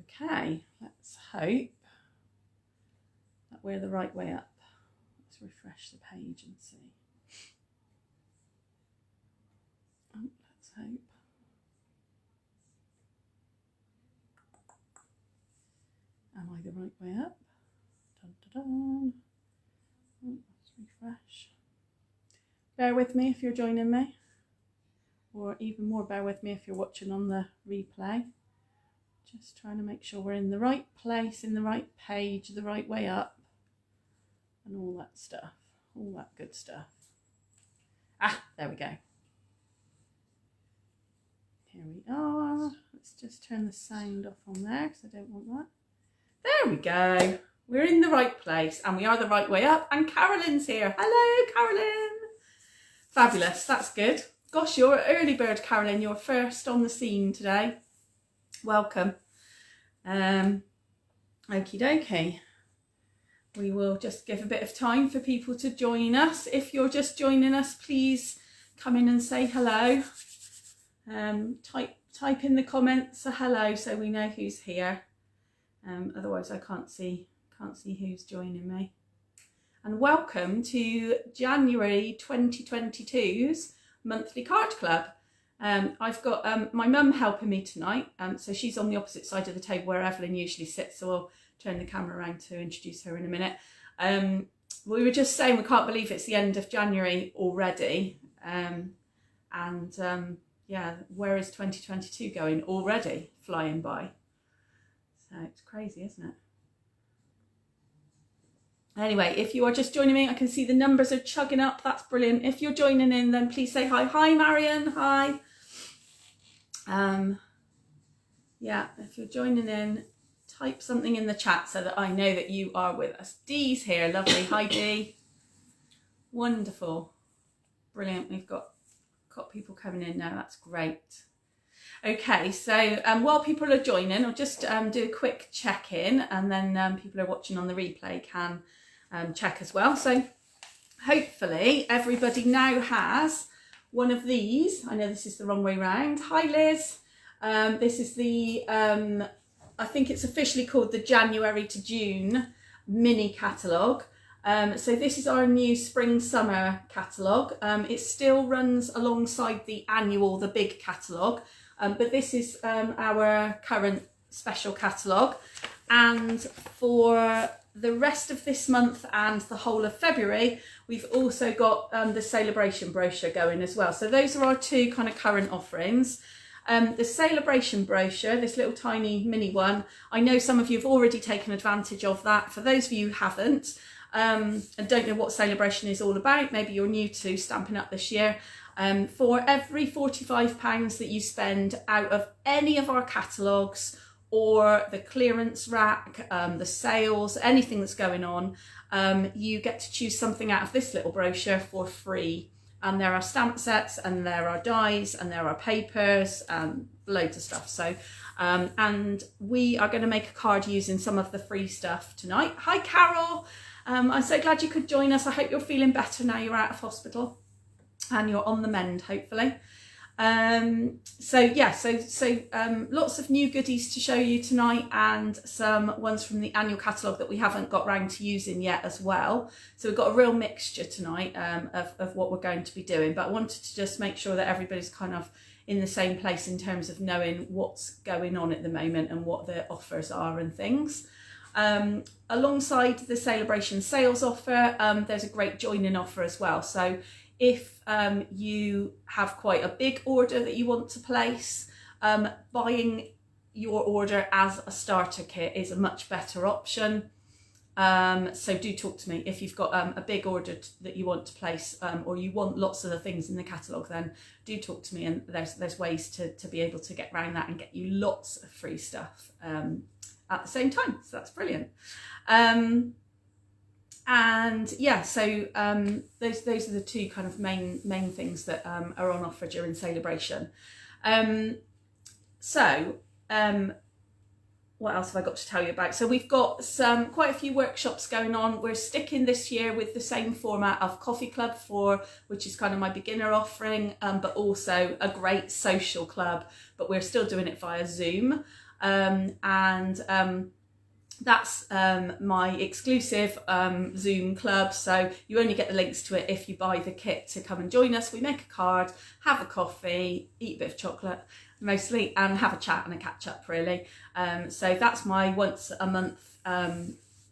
Okay, let's hope that we're the right way up. Let's refresh the page and see. Oh, let's hope. Am I the right way up? Dun, dun, dun. Oh, let's refresh. Bear with me if you're joining me, or even more bear with me if you're watching on the replay. Just trying to make sure we're in the right place, in the right page, the right way up, and all that stuff, all that good stuff. Ah, there we go. Here we are. Let's just turn the sound off on there because I don't want that. There we go. We're in the right place and we are the right way up, and Carolyn's here. Hello, Carolyn. Fabulous, that's good. Gosh, you're an early bird, Carolyn. You're first on the scene today. Welcome. Okie dokie. We will just give a bit of time for people to join us. If you're just joining us, please come in and say hello. Type in the comments a hello so we know who's here. Otherwise I can't see who's joining me. And welcome to January 2022's monthly card club. I've got my mum helping me tonight, so she's on the opposite side of the table where Evelyn usually sits, so I'll turn the camera around to introduce her in a minute. We were just saying we can't believe it's the end of January already, yeah, where is 2022 going already? Flying by. So it's crazy, isn't it? Anyway, if you are just joining me, I can see the numbers are chugging up. That's brilliant. If you're joining in, then please say hi. Hi, Marion. Hi. Yeah, if you're joining in, type something in the chat so that I know that you are with us. Dee's here. Lovely. Hi, Dee. Wonderful. Brilliant. We've got people coming in now. That's great. Okay, so while people are joining, I'll just do a quick check-in, and then people who are watching on the replay can check as well. So hopefully everybody now has one of these. I know this is the wrong way round. Hi, Liz. This is the, I think it's officially called the January to June mini catalogue. So this is our new spring-summer catalogue. It still runs alongside the annual, the big catalogue. But this is our current special catalogue, and for the rest of this month and the whole of February we've also got the Saleabration brochure going as well. So those are our two kind of current offerings. The Saleabration brochure, this little tiny mini one, I know some of you have already taken advantage of that. For those of you who haven't and don't know what Saleabration is all about, maybe you're new to Stampin' Up this year, for every £45 that you spend out of any of our catalogues or the clearance rack, the sales, anything that's going on, you get to choose something out of this little brochure for free. And there are stamp sets, and there are dies, and there are papers, loads of stuff. So, and we are going to make a card using some of the free stuff tonight. Hi, Carol. I'm so glad you could join us. I hope you're feeling better now you're out of hospital and you're on the mend, hopefully. So lots of new goodies to show you tonight, and some ones from the annual catalogue that we haven't got round to using yet as well. So we've got a real mixture tonight of what we're going to be doing, but I wanted to just make sure that everybody's kind of in the same place in terms of knowing what's going on at the moment and what the offers are and things. Alongside the Saleabration sales offer, there's a great join-in offer as well. So if you have quite a big order that you want to place, buying your order as a starter kit is a much better option. So do talk to me if you've got a big order that you want to place, or you want lots of the things in the catalogue, then do talk to me, and there's ways to be able to get around that and get you lots of free stuff at the same time. So that's brilliant. And yeah, so those are the two kind of main things that are on offer during Saleabration. What else have I got to tell you about? So we've got quite a few workshops going on. We're sticking this year with the same format of Coffee Club which is kind of my beginner offering, but also a great social club, but we're still doing it via Zoom. That's my exclusive Zoom club, so you only get the links to it if you buy the kit to come and join us. We make a card, have a coffee, eat a bit of chocolate mostly, and have a chat and a catch up really. So that's my once a month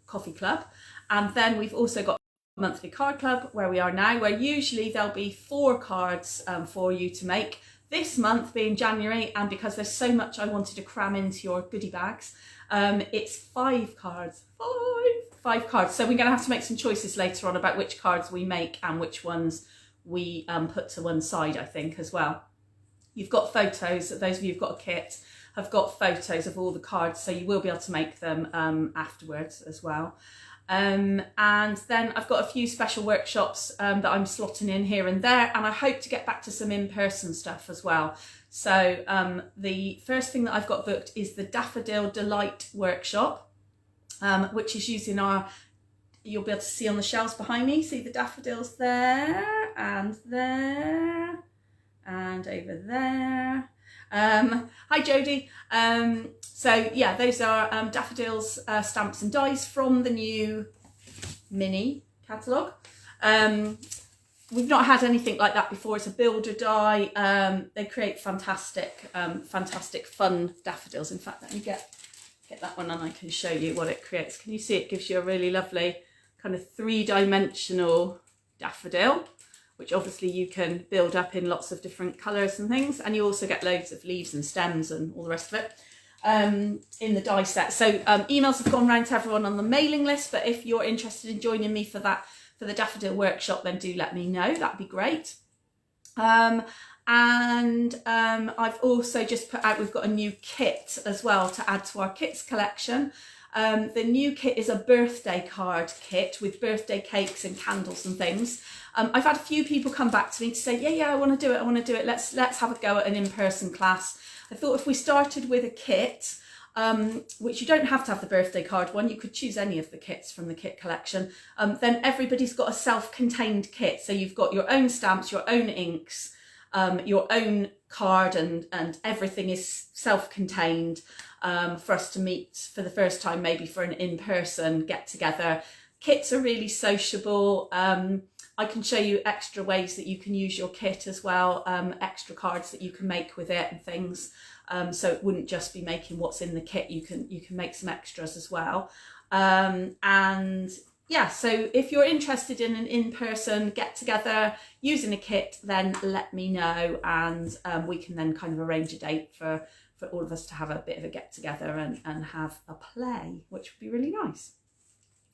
coffee club. And then we've also got a monthly card club where we are now, where usually there'll be 4 cards for you to make. This month being January, and because there's so much I wanted to cram into your goodie bags, it's 5 cards. 5 cards. So we're going to have to make some choices later on about which cards we make and which ones we put to one side, I think, as well. You've got photos, those of you who've got a kit have got photos of all the cards, so you will be able to make them afterwards as well. And then I've got a few special workshops that I'm slotting in here and there, and I hope to get back to some in-person stuff as well. So the first thing that I've got booked is the Daffodil Delight workshop, which is using you'll be able to see on the shelves behind me, see the daffodils there and over there. Hi Jodie. So yeah, those are daffodils, stamps and dies from the new mini catalogue. We've not had anything like that before. It's a builder die. They create fantastic fun daffodils. In fact, let me get that one and I can show you what it creates. Can you see it gives you a really lovely kind of 3-dimensional daffodil, which obviously you can build up in lots of different colours and things. And you also get loads of leaves and stems and all the rest of it in the die set. So emails have gone round to everyone on the mailing list, but if you're interested in joining me for the daffodil workshop, then do let me know. That'd be great. I've also just put out, we've got a new kit as well to add to our kits collection. The new kit is a birthday card kit with birthday cakes and candles and things. I've had a few people come back to me to say, yeah, I want to do it. Let's have a go at an in-person class. I thought if we started with a kit, which you don't have to have the birthday card one, you could choose any of the kits from the kit collection, then everybody's got a self-contained kit. So you've got your own stamps, your own inks, your own card, and everything is self-contained for us to meet for the first time, maybe for an in-person get-together. Kits are really sociable. I can show you extra ways that you can use your kit as well, extra cards that you can make with it and things. So it wouldn't just be making what's in the kit, you can make some extras as well. And yeah, so if you're interested in an in-person get-together using a kit, then let me know, and we can then kind of arrange a date for all of us to have a bit of a get-together and have a play, which would be really nice.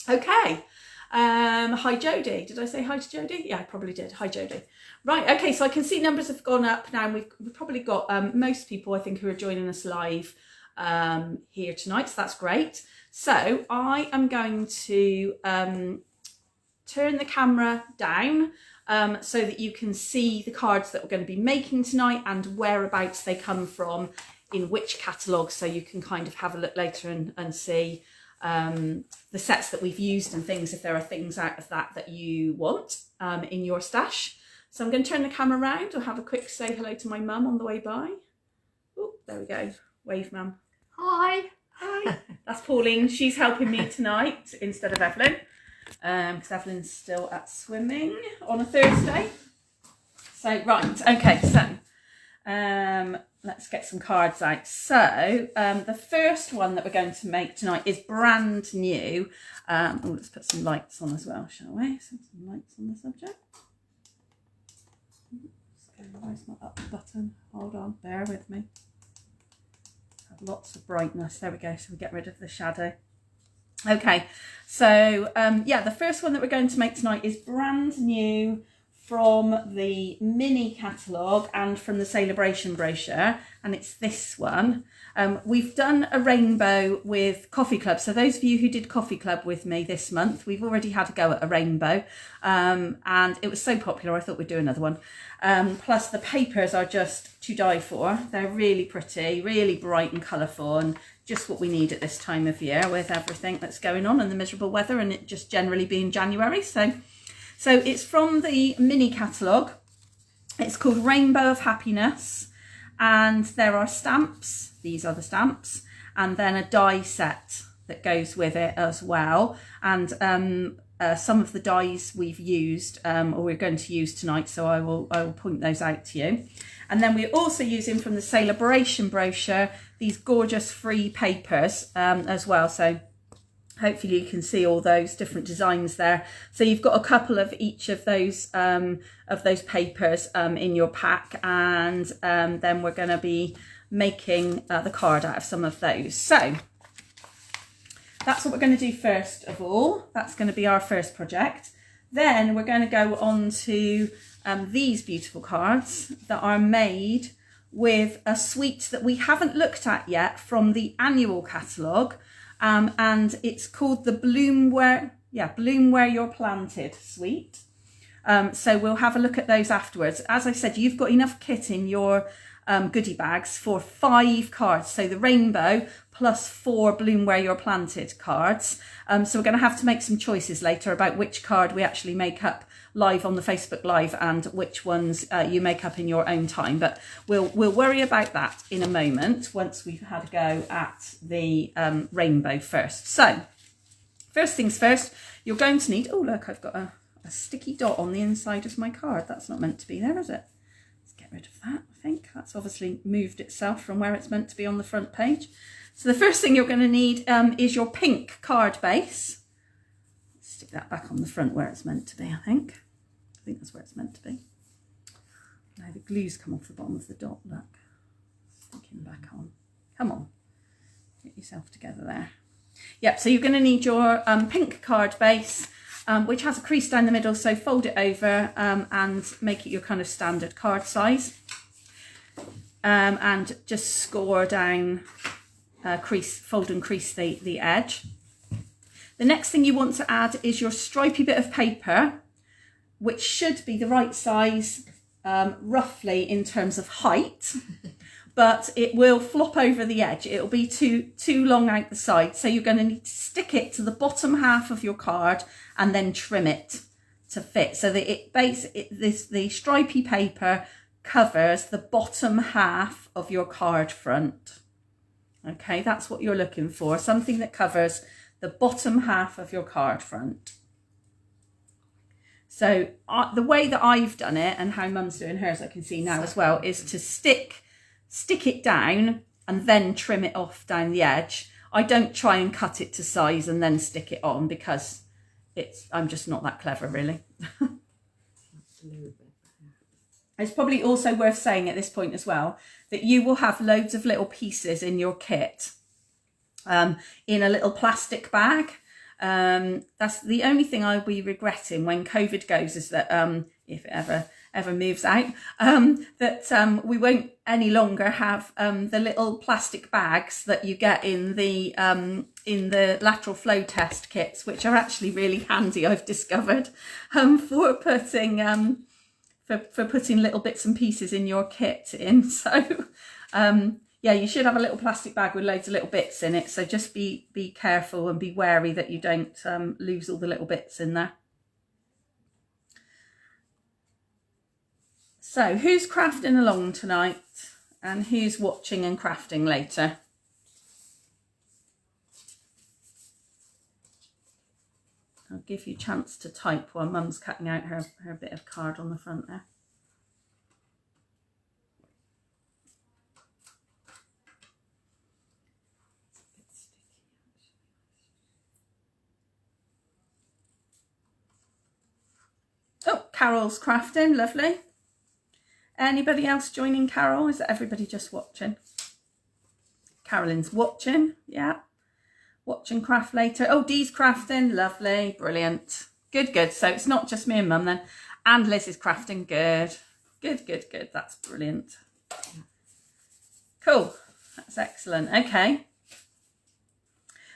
Okay. Hi Jodie. Did I say hi to Jodie? Yeah, I probably did. Hi Jodie. Right, okay, so I can see numbers have gone up now, and we've probably got most people, I think, who are joining us live here tonight, so that's great. So I am going to turn the camera down so that you can see the cards that we're going to be making tonight and whereabouts they come from, in which catalogue, so you can kind of have a look later and see the sets that we've used and things, if there are things out of that you want in your stash. So I'm going to turn the camera around. I'll have a quick say hello to my mum on the way by. Oh, there we go. Wave, mum. Hi. Hi. That's Pauline. She's helping me tonight instead of Evelyn, because Evelyn's still at swimming on a Thursday. So, right. Okay, so let's get some cards out. So the first one that we're going to make tonight is brand new. Let's put some lights on as well, shall we? Some lights on the subject. Where's my up button? Hold on, bear with me. Have lots of brightness. There we go. So we get rid of the shadow. Okay, so yeah, the first one that we're going to make tonight is brand new from the mini catalogue and from the Saleabration brochure, and it's this one. We've done a rainbow with Coffee Club. So those of you who did Coffee Club with me this month, we've already had a go at a rainbow, and it was so popular I thought we'd do another one. Plus the papers are just to die for. They're really pretty, really bright and colourful, and just what we need at this time of year with everything that's going on and the miserable weather, and it just generally being January. So it's from the mini catalogue. It's called Rainbow of Happiness, and there are stamps. These are the stamps, and then a die set that goes with it as well. And some of the dies we've used or we're going to use tonight, so I will point those out to you. And then we're also using from the Saleabration brochure these gorgeous free papers as well. So hopefully you can see all those different designs there. So you've got a couple of each of those papers in your pack, and then we're going to be making the card out of some of those. So that's what we're going to do first of all. That's going to be our first project. Then we're going to go on to these beautiful cards that are made with a suite that we haven't looked at yet from the annual catalogue. And it's called the Bloom Where You're Planted suite. So we'll have a look at those afterwards. As I said, you've got enough kit in your goodie bags for 5 cards. So the rainbow plus 4 Bloom Where You're Planted cards. So we're going to have to make some choices later about which card we actually make up live on the Facebook Live and which ones you make up in your own time. But we'll worry about that in a moment once we've had a go at the rainbow first. So first things first, you're going to need, oh look, I've got a sticky dot on the inside of my card. That's not meant to be there, is it? Let's get rid of that. I think that's obviously moved itself from where it's meant to be on the front page. So the first thing you're going to need is your pink card base. Stick that back on the front where it's meant to be, I think. I think that's where it's meant to be. Now the glue's come off the bottom of the dot, look. Sticking back on. Come on. Get yourself together there. Yep, so you're going to need your pink card base, which has a crease down the middle, so fold it over and make it your kind of standard card size. And just score down, fold and crease the edge. The next thing you want to add is your stripy bit of paper, which should be the right size, roughly in terms of height, but it will flop over the edge. It'll be too long out the side. So you're going to need to stick it to the bottom half of your card and then trim it to fit. So that the stripy paper covers the bottom half of your card front. Okay, that's what you're looking for. Something that covers the bottom half of your card front. So the way that I've done it, and how Mum's doing hers, I can see now as well, is to stick it down and then trim it off down the edge. I don't try and cut it to size and then stick it on because I'm just not that clever, really. It's probably also worth saying at this point as well that you will have loads of little pieces in your kit in a little plastic bag. That's the only thing I'll be regretting when COVID goes, is that if it ever moves out, that we won't any longer have the little plastic bags that you get in the lateral flow test kits, which are actually really handy, I've discovered, for putting for putting little bits and pieces in your kit in. So yeah, you should have a little plastic bag with loads of little bits in it. So just be careful and be wary that you don't lose all the little bits in there. So who's crafting along tonight and who's watching and crafting later? I'll give you a chance to type while Mum's cutting out her bit of card on the front there. Oh, Carol's crafting, lovely. Anybody else joining Carol? Is everybody just watching? Carolyn's watching, yeah. Watching craft later. Oh, Dee's crafting, lovely, brilliant. Good, good. So it's not just me and Mum then. And Liz is crafting, good. Good, good, good. That's brilliant. Cool, that's excellent. Okay.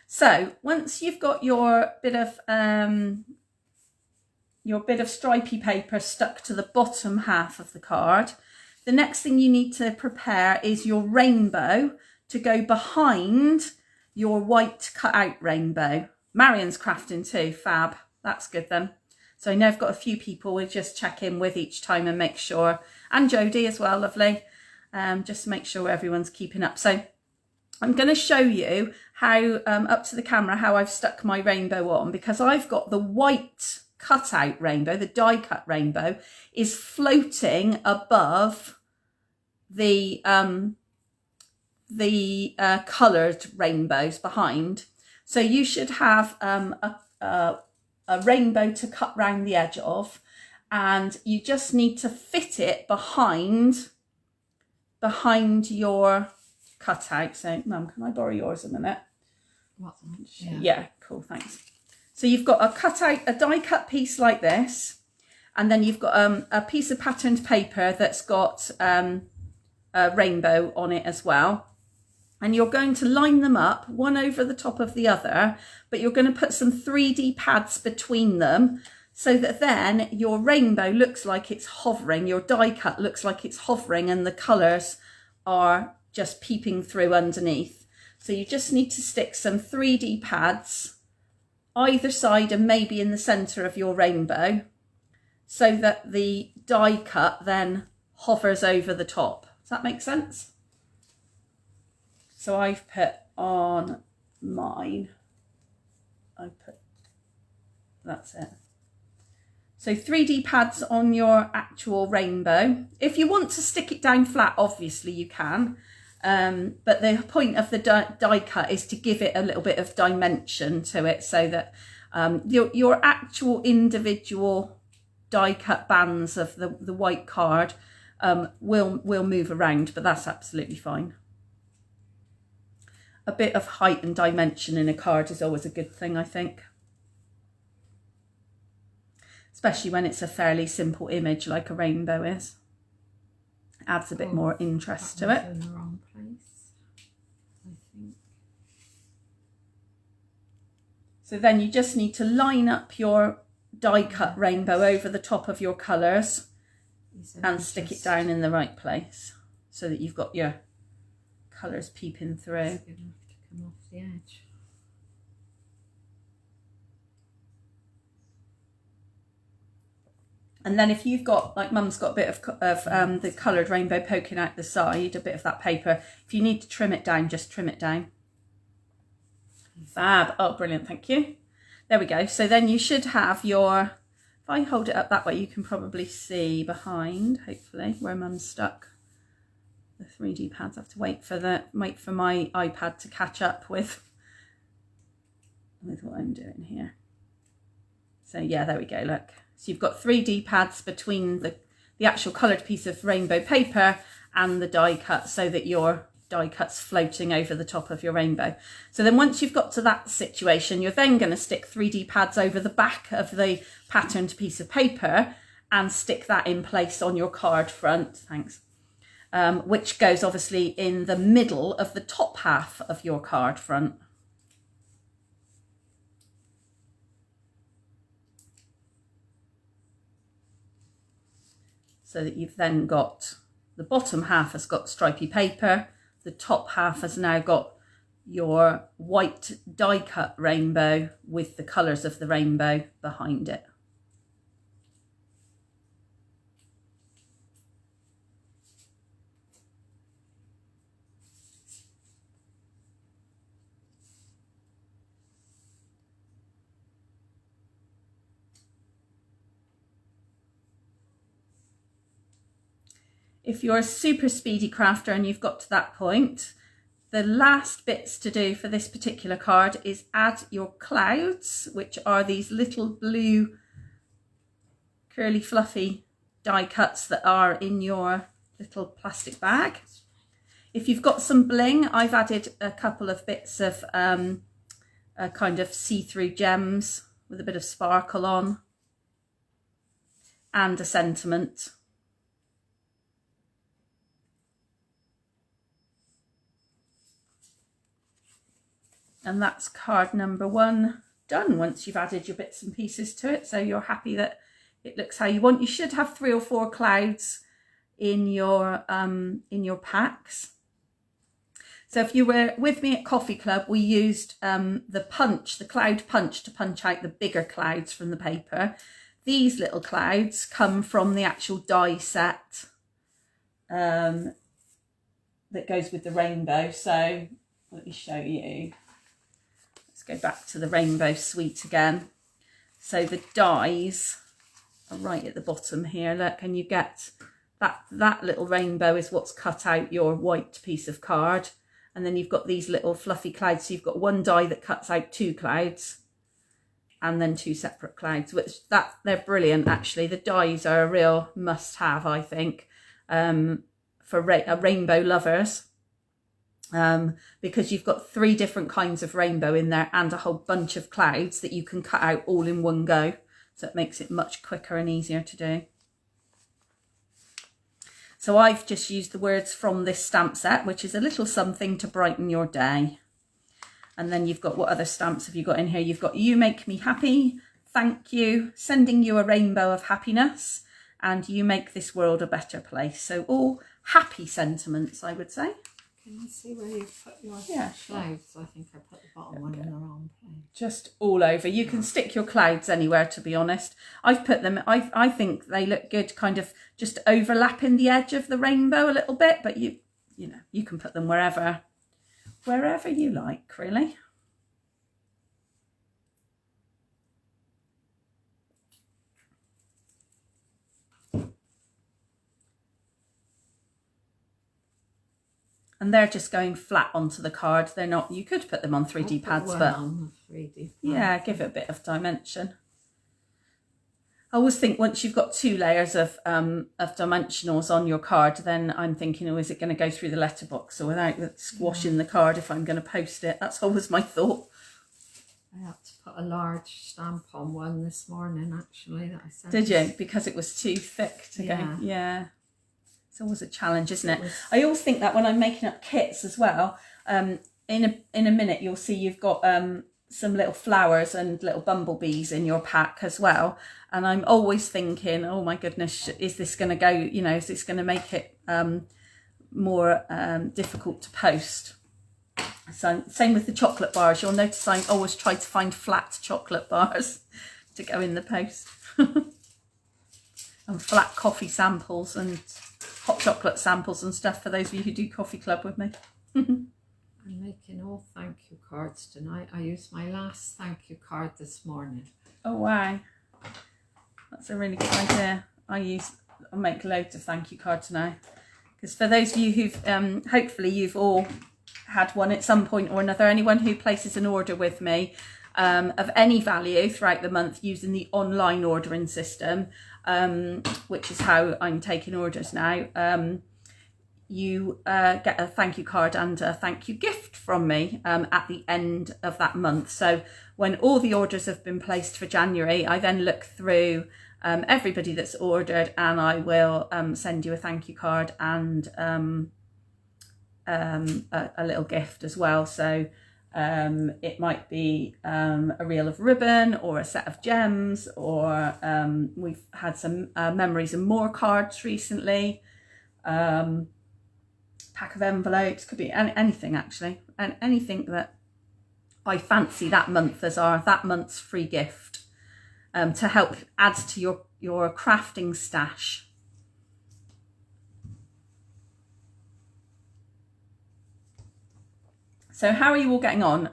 So once you've got your bit of stripy paper stuck to the bottom half of the card, the next thing you need to prepare is your rainbow to go behind your white cut out rainbow. Marion's crafting too, fab. That's good then. So I know I've got a few people we'll just check in with each time and make sure, and Jodie as well, lovely. Just to make sure everyone's keeping up. So I'm going to show you how, up to the camera, how I've stuck my rainbow on, because I've got the white cutout rainbow, the die cut rainbow, is floating above the coloured rainbows behind. So you should have a rainbow to cut round the edge of, and you just need to fit it behind your cutout. So, Mum, can I borrow yours a minute? What? Yeah, cool, thanks. So you've got a cutout, a die cut piece like this, and then you've got a piece of patterned paper that's got a rainbow on it as well. And you're going to line them up one over the top of the other, but you're going to put some 3D pads between them so that then your rainbow looks like it's hovering, your die cut looks like it's hovering, and the colours are just peeping through underneath. So you just need to stick some 3D pads either side and maybe in the centre of your rainbow so that the die cut then hovers over the top. Does that make sense? So I've put on mine, that's it. So 3D pads on your actual rainbow. If you want to stick it down flat, obviously you can. But the point of the die cut is to give it a little bit of dimension to it so that your actual individual die cut bands of the white card will move around, but that's absolutely fine. A bit of height and dimension in a card is always a good thing, I think. Especially when it's a fairly simple image like a rainbow is. Adds a bit more interest to it. In the wrong place, I think. So then you just need to line up your die cut rainbow over the top of your colours and stick it down in the right place so that you've got your colours peeping through. It's going to have to come off the edge. And then if you've got, like Mum's got a bit of the coloured rainbow poking out the side, a bit of that paper, if you need to trim it down, just trim it down. Fab. Oh, brilliant. Thank you. There we go. So then you should have your, if I hold it up that way, you can probably see behind, hopefully, where Mum's stuck the 3D pads. I have to wait for my iPad to catch up with what I'm doing here. So yeah, there we go. Look. So you've got 3D pads between the actual coloured piece of rainbow paper and the die cut so that your die cut's floating over the top of your rainbow. So then once you've got to that situation, you're then going to stick 3D pads over the back of the patterned piece of paper and stick that in place on your card front, thanks, which goes obviously in the middle of the top half of your card front. So that you've then got the bottom half has got stripy paper, the top half has now got your white die cut rainbow with the colours of the rainbow behind it. If you're a super speedy crafter and you've got to that point, the last bits to do for this particular card is add your clouds, which are these little blue curly fluffy die cuts that are in your little plastic bag. If you've got some bling, I've added a couple of bits of a kind of see-through gems with a bit of sparkle on and a sentiment. And that's card number 1 done once you've added your bits and pieces to it. So you're happy that it looks how you want. You should have 3 or 4 clouds in your packs. So if you were with me at Coffee Club, we used the cloud punch to punch out the bigger clouds from the paper. These little clouds come from the actual die set that goes with the rainbow. So let me show you. Let's go back to the rainbow suite again. So the dies are right at the bottom here, look, and you get that little rainbow is what's cut out your white piece of card. And then you've got these little fluffy clouds. So you've got one die that cuts out 2 clouds and then 2 separate clouds, which they're brilliant actually. The dies are a real must have, I think, for rainbow lovers. Because you've got 3 different kinds of rainbow in there and a whole bunch of clouds that you can cut out all in one go. So it makes it much quicker and easier to do. So I've just used the words from this stamp set, which is a little something to brighten your day. And then you've got, what other stamps have you got in here? You've got you make me happy, thank you, sending you a rainbow of happiness, and you make this world a better place. So all happy sentiments, I would say. Can you see where you put your clouds? I think I put the bottom one in the wrong place. Just all over. You can stick your clouds anywhere, to be honest. I've put them, I think they look good, kind of just overlapping the edge of the rainbow a little bit, but you know, you can put them wherever you like, really. And they're just going flat onto the card. They're not, you could put them on 3D pads, but on the 3D pads. Yeah, give it a bit of dimension. I always think once you've got 2 layers of dimensionals on your card, then I'm thinking, oh, is it going to go through the letterbox or without squashing the card if I'm going to post it? That's always my thought. I had to put a large stamp on one this morning, actually, that I sent. Did you? Because it was too thick to go. Yeah. It's always a challenge, isn't it? I always think that when I'm making up kits as well, in a minute you'll see you've got some little flowers and little bumblebees in your pack as well. And I'm always thinking, oh my goodness, is this going to go, you know, is this going to make it more difficult to post? So same with the chocolate bars. You'll notice I always try to find flat chocolate bars to go in the post. And flat coffee samples and hot chocolate samples and stuff for those of you who do coffee club with me. I'm making all thank you cards tonight. I used my last thank you card this morning. Oh wow, that's a really good idea. I'll make loads of thank you cards now, because for those of you who've hopefully you've all had one at some point or another, anyone who places an order with me of any value throughout the month using the online ordering system, which is how I'm taking orders now, you get a thank you card and a thank you gift from me at the end of that month. So when all the orders have been placed for January, I then look through everybody that's ordered, and I will send you a thank you card and a little gift as well. So it might be a reel of ribbon or a set of gems, or we've had some memories and more cards recently, pack of envelopes, could be anything actually, and anything that I fancy that month as that month's free gift, to help add to your crafting stash. So how are you all getting on?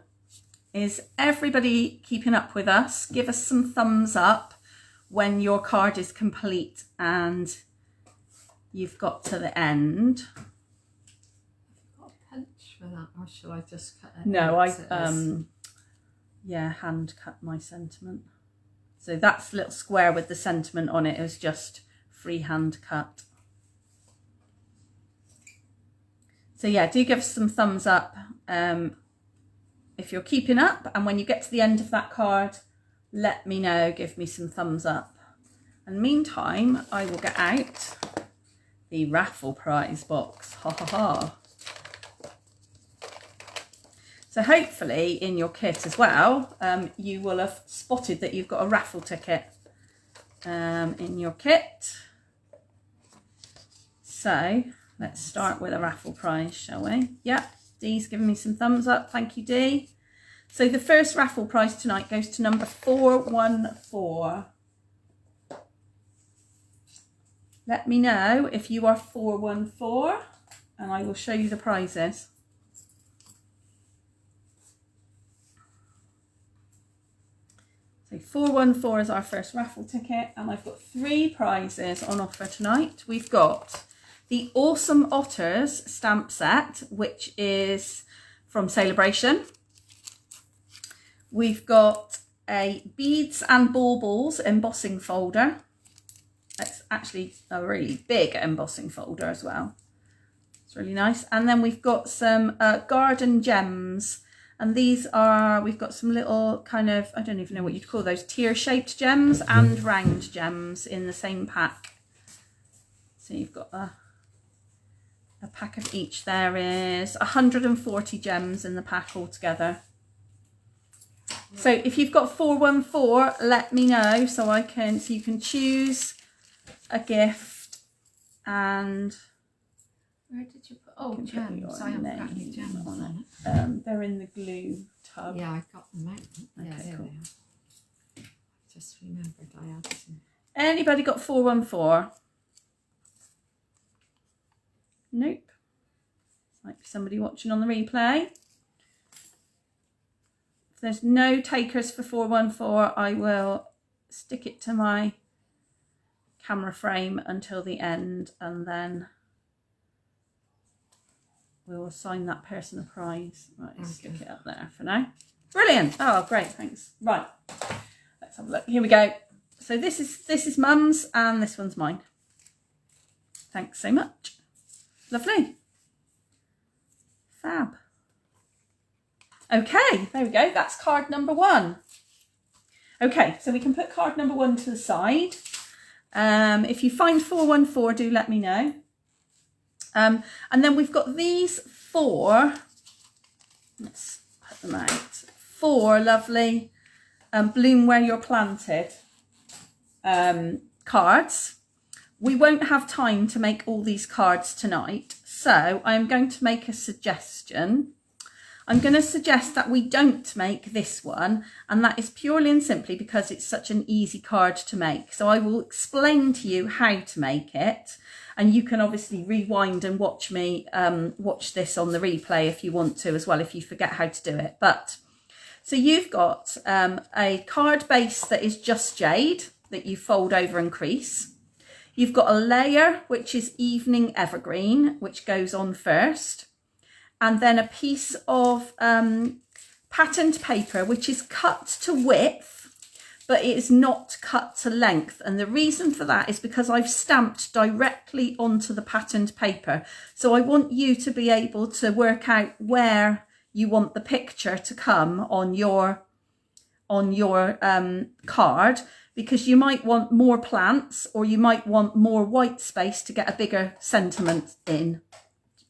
Is everybody keeping up with us? Give us some thumbs up when your card is complete and you've got to the end. Have you got a pinch for that, or shall I just cut it? No, yeah, hand cut my sentiment. So that's little square with the sentiment on it is just freehand cut. So yeah, do give us some thumbs up if you're keeping up, and when you get to the end of that card, let me know, give me some thumbs up. And meantime, I will get out the Raffle Prize box. Ha ha ha. So hopefully in your kit as well, you will have spotted that you've got a raffle ticket in your kit. So let's start with a raffle prize, shall we? Yep, Dee's giving me some thumbs up. Thank you, Dee. So the first raffle prize tonight goes to number 414. Let me know if you are 414 and I will show you the prizes. Lovely. 414 is our first raffle ticket, and I've got 3 prizes on offer tonight. We've got the Awesome Otters stamp set, which is from Saleabration. We've got a Beads and Baubles embossing folder. It's actually a really big embossing folder as well. It's really nice. And then we've got some garden gems. And these are, we've got some little kind of, I don't even know what you'd call those, tear-shaped gems and round gems in the same pack. So you've got a pack of each. There is 140 gems in the pack altogether. So if you've got 414, let me know so you can choose a gift. And where did you put? Oh, gems. I haven't got any gems on it. They're in the glue tub. Yeah, I got them out. Yeah, Okay, there cool. they are. Just remembered I had some. Anybody got 414? Nope. Might be somebody watching on the replay. If there's no takers for 414, I will stick it to my camera frame until the end, and then we will assign that person a prize. Right, okay. Stick it up there for now. Brilliant. Oh, great, thanks. Right, let's have a look. Here we go. So this is Mum's and this one's mine. Thanks so much. Lovely. Fab. Okay, there we go. That's card number 1. Okay, so we can put card number 1 to the side. If you find 414, do let me know. And then we've got these 4, let's put them out, 4 lovely Bloom Where You're Planted cards. We won't have time to make all these cards tonight, so I'm going to make a suggestion. I'm going to suggest that we don't make this one, and that is purely and simply because it's such an easy card to make. So I will explain to you how to make it, and you can obviously rewind and watch me watch this on the replay if you want to as well, if you forget how to do it. But so you've got a card base that is just jade that you fold over and crease. You've got a layer which is evening evergreen, which goes on first, and then a piece of patterned paper which is cut to width, but it is not cut to length. And the reason for that is because I've stamped directly onto the patterned paper. So I want you to be able to work out where you want the picture to come on your card, because you might want more plants or you might want more white space to get a bigger sentiment in,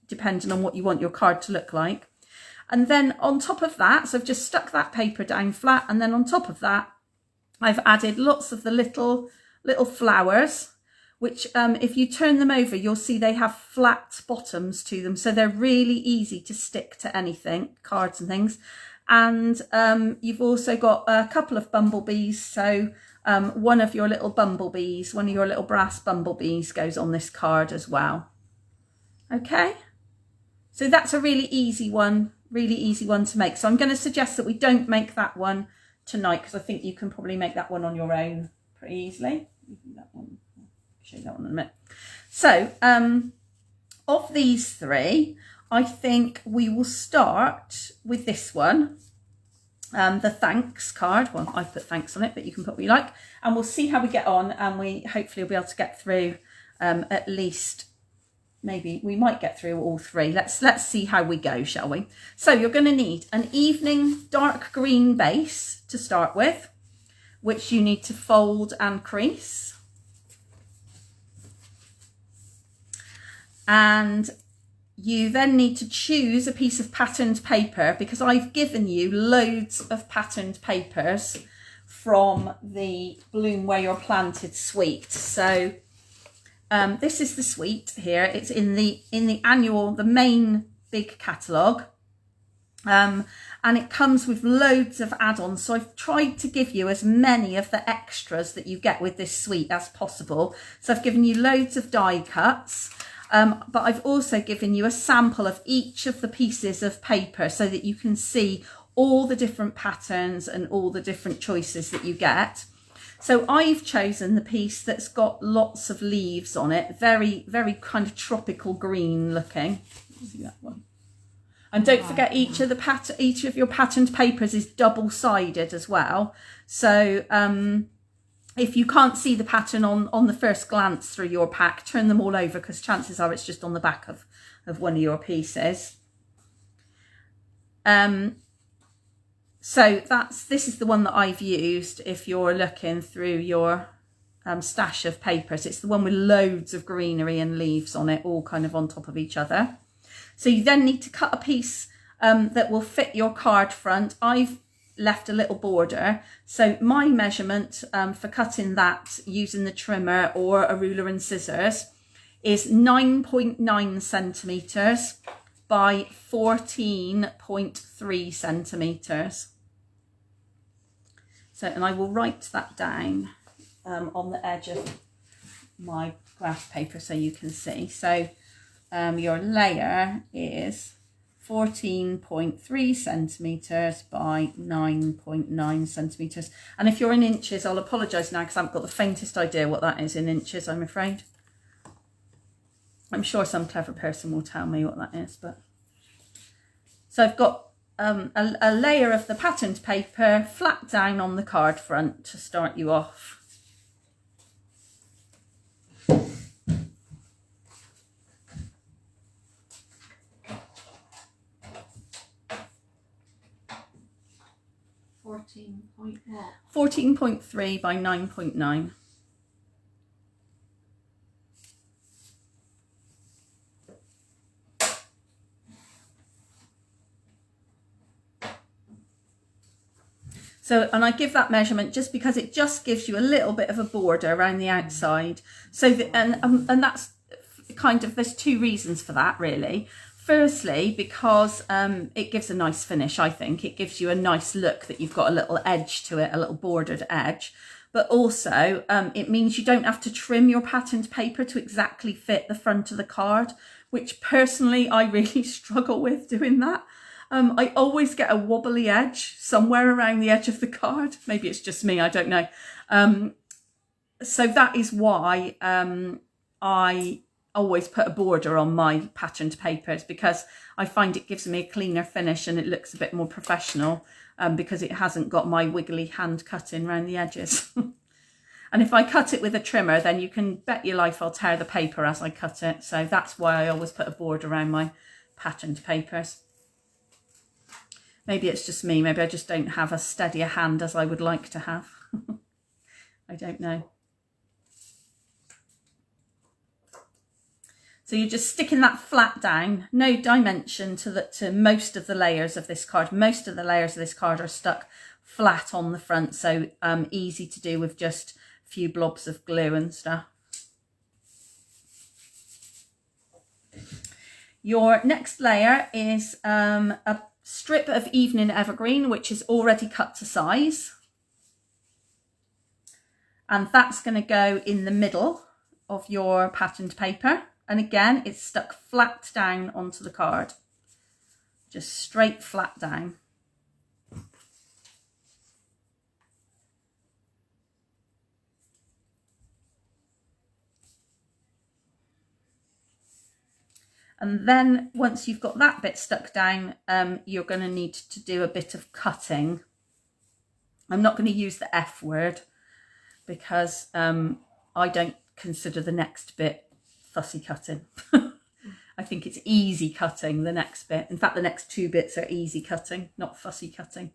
depending on what you want your card to look like. And then on top of that, so I've just stuck that paper down flat, and then on top of that, I've added lots of the little flowers, which if you turn them over, you'll see they have flat bottoms to them. So they're really easy to stick to anything, cards and things. And you've also got a couple of bumblebees. So one of your little bumblebees, one of your little brass bumblebees goes on this card as well. Okay. So that's a really easy one to make. So I'm going to suggest that we don't make that one tonight, because I think you can probably make that one on your own pretty easily. That one, I'll show you that one in a minute. So of these 3, I think we will start with this one, the thanks card. Well, I've put thanks on it, but you can put what you like, and we'll see how we get on, and we hopefully will be able to get through at least, maybe we might get through all 3. Let's see how we go, shall we? So you're going to need an evening dark green base to start with, which you need to fold and crease. And you then need to choose a piece of patterned paper, because I've given you loads of patterned papers from the Bloom Where You're Planted suite. So this is the suite here. It's in the annual, the main big catalogue. And it comes with loads of add-ons. So I've tried to give you as many of the extras that you get with this suite as possible. So I've given you loads of die cuts, but I've also given you a sample of each of the pieces of paper so that you can see all the different patterns and all the different choices that you get. So I've chosen the piece that's got lots of leaves on it, very, very kind of tropical green looking. See that one? And don't forget, each of your patterned papers is double-sided as well. So if you can't see the pattern on the first glance through your pack, turn them all over, because chances are it's just on the back of one of your pieces. So this is the one that I've used if you're looking through your stash of papers. It's the one with loads of greenery and leaves on it, all kind of on top of each other. So you then need to cut a piece that will fit your card front. I've left a little border. So my measurement for cutting that using the trimmer or a ruler and scissors is 9.9 centimetres by 14.3 centimetres. So, and I will write that down on the edge of my graph paper so you can see. So your layer is 14.3 centimetres by 9.9 centimetres. And if you're in inches, I'll apologise now because I haven't got the faintest idea what that is in inches, I'm afraid. I'm sure some clever person will tell me what that is. But so I've got a layer of the patterned paper flat down on the card front to start you off. What? 14.3 by 9.9. So, and I give that measurement just because it just gives you a little bit of a border around the outside. So, and that's kind of, there's two reasons for that really. Firstly, because it gives a nice finish, I think. It gives you a nice look that you've got a little edge to it, a little bordered edge. But also, it means you don't have to trim your patterned paper to exactly fit the front of the card, which personally, I really struggle with doing that. I always get a wobbly edge somewhere around the edge of the card. Maybe it's just me, I don't know. So that is why I always put a border on my patterned papers, because I find it gives me a cleaner finish and it looks a bit more professional because it hasn't got my wiggly hand cutting around the edges. And if I cut it with a trimmer, then you can bet your life I'll tear the paper as I cut it. So that's why I always put a border around my patterned papers. Maybe it's just me. Maybe I just don't have as steady a hand as I would like to have. I don't know. So you're just sticking that flat down, no dimension to most of the layers of this card. Most of the layers of this card are stuck flat on the front, so easy to do with just a few blobs of glue and stuff. Your next layer is a strip of evening evergreen, which is already cut to size. And that's going to go in the middle of your patterned paper. And again, it's stuck flat down onto the card. Just straight flat down. And then once you've got that bit stuck down, you're going to need to do a bit of cutting. I'm not going to use the F word because I don't consider the next bit fussy cutting. I think it's easy cutting, the next bit. In fact, the next two bits are easy cutting, not fussy cutting.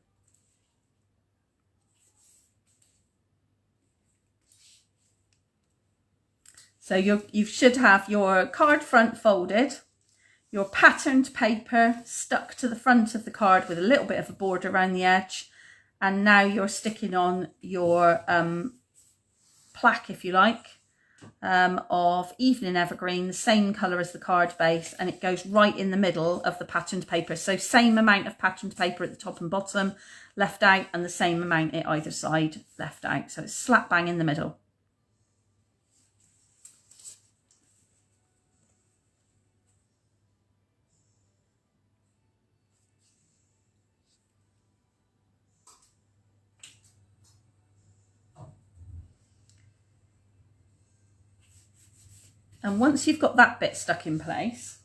So you should have your card front folded, your patterned paper stuck to the front of the card with a little bit of a border around the edge. And now you're sticking on your plaque, if you like, of evening evergreen, the same colour as the card base, and it goes right in the middle of the patterned paper. So same amount of patterned paper at the top and bottom left out, and the same amount at either side left out. So it's slap bang in the middle. And once you've got that bit stuck in place,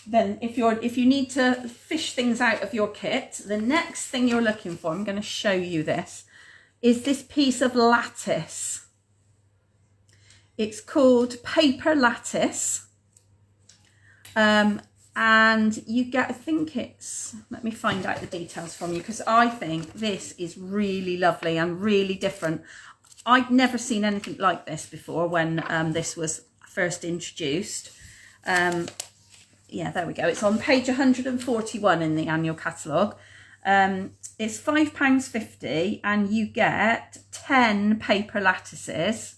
then if you need to fish things out of your kit, the next thing you're looking for, I'm going to show you this, is this piece of lattice. It's called paper lattice. And you get, I think it's, let me find out the details from you, because I think this is really lovely and really different. I'd never seen anything like this before when this was first introduced. Yeah, there we go. It's on page 141 in the annual catalogue. It's £5.50 and you get 10 paper lattices,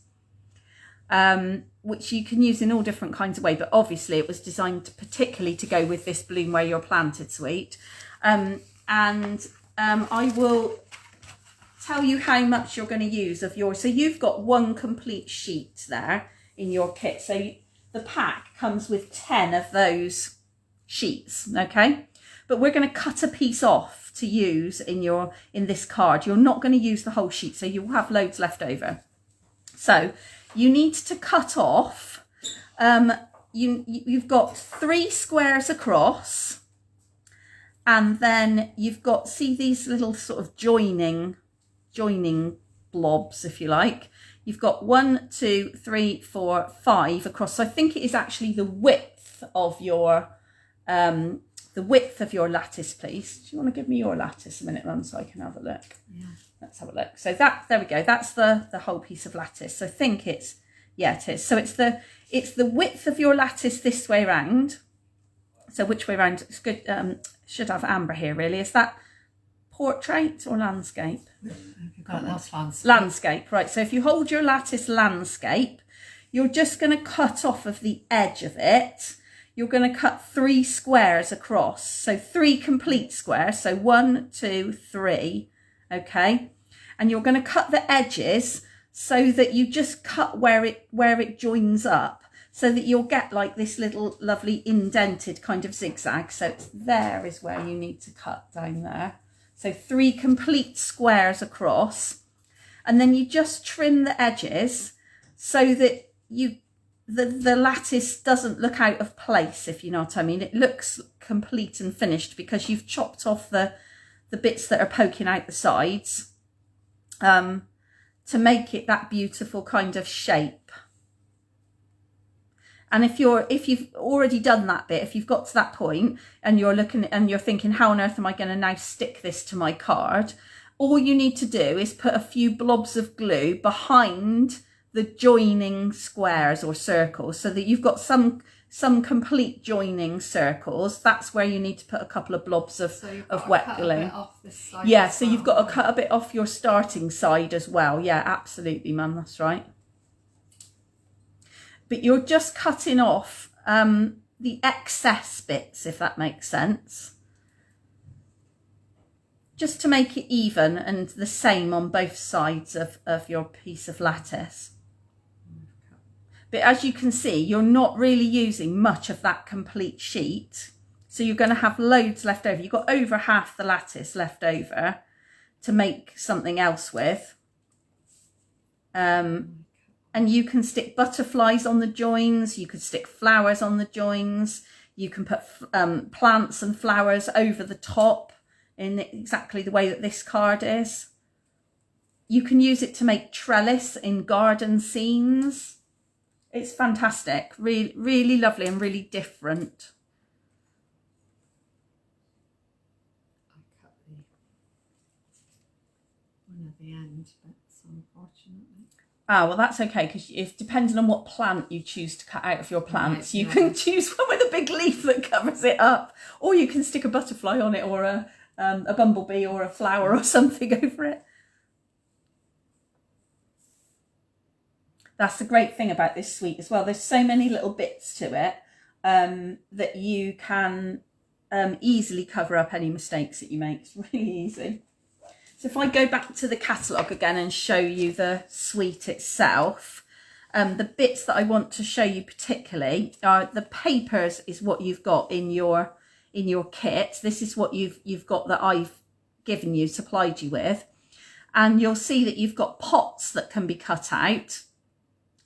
which you can use in all different kinds of ways, but obviously it was designed particularly to go with this Bloom Where You're Planted suite. I will tell you how much you're going to use of yours. So you've got one complete sheet there in your kit. So the pack comes with 10 of those sheets, okay? But we're going to cut a piece off to use in this card. You're not going to use the whole sheet, so you'll have loads left over. So you need to cut off, you've got 3 squares across, and then you've got, see these little sort of joining blobs, if you like. You've got 1, 2, 3, 4, 5 across. So I think it is actually the width of your lattice, please. Do you want to give me your lattice a minute, Mum, so I can have a look? Yeah. Let's have a look. So there we go. That's the whole piece of lattice. So I think it's, yeah, it is. So it's the width of your lattice this way round. So which way round? It's good. Should have Amber here, really. Is that portrait or landscape? That's landscape. Landscape, right. So if you hold your lattice landscape, you're just going to cut off of the edge of it. You're going to cut 3 squares across. So 3 complete squares. So 1, 2, 3. Okay. And you're going to cut the edges so that you just cut where it joins up, so that you'll get like this little lovely indented kind of zigzag. So there is where you need to cut down there. So 3 complete squares across, and then you just trim the edges so that the lattice doesn't look out of place, if you know what I mean. It looks complete and finished because you've chopped off the bits that are poking out the sides to make it that beautiful kind of shape. And if you've already done that bit, if you've got to that point and you're looking and you're thinking, how on earth am I going to now stick this to my card? All you need to do is put a few blobs of glue behind the joining squares or circles, so that you've got some complete joining circles. That's where you need to put a couple of blobs of wet glue. Yeah, so you've got to cut a bit off your starting side as well. Yeah, absolutely, Mum, that's right. But you're just cutting off the excess bits, if that makes sense, just to make it even and the same on both sides of your piece of lattice. But as you can see, you're not really using much of that complete sheet, so you're going to have loads left over. You've got over half the lattice left over to make something else with. And you can stick butterflies on the joins, you could stick flowers on the joins, you can put plants and flowers over the top in exactly the way that this card is. You can use it to make trellis in garden scenes. It's fantastic, really, really lovely and really different. I cut one at the end, but unfortunately. Ah, well, that's okay, because if depending on what plant you choose to cut out of your plants, you can choose one with a big leaf that covers it up, or you can stick a butterfly on it, or a bumblebee or a flower or something over it. That's the great thing about this suite as well. There's so many little bits to it that you can easily cover up any mistakes that you make. It's really easy. So if I go back to the catalogue again and show you the suite itself, the bits that I want to show you particularly are the papers is what you've got in your kit. This is what you've got that I've given you, supplied you with. And you'll see that you've got pots that can be cut out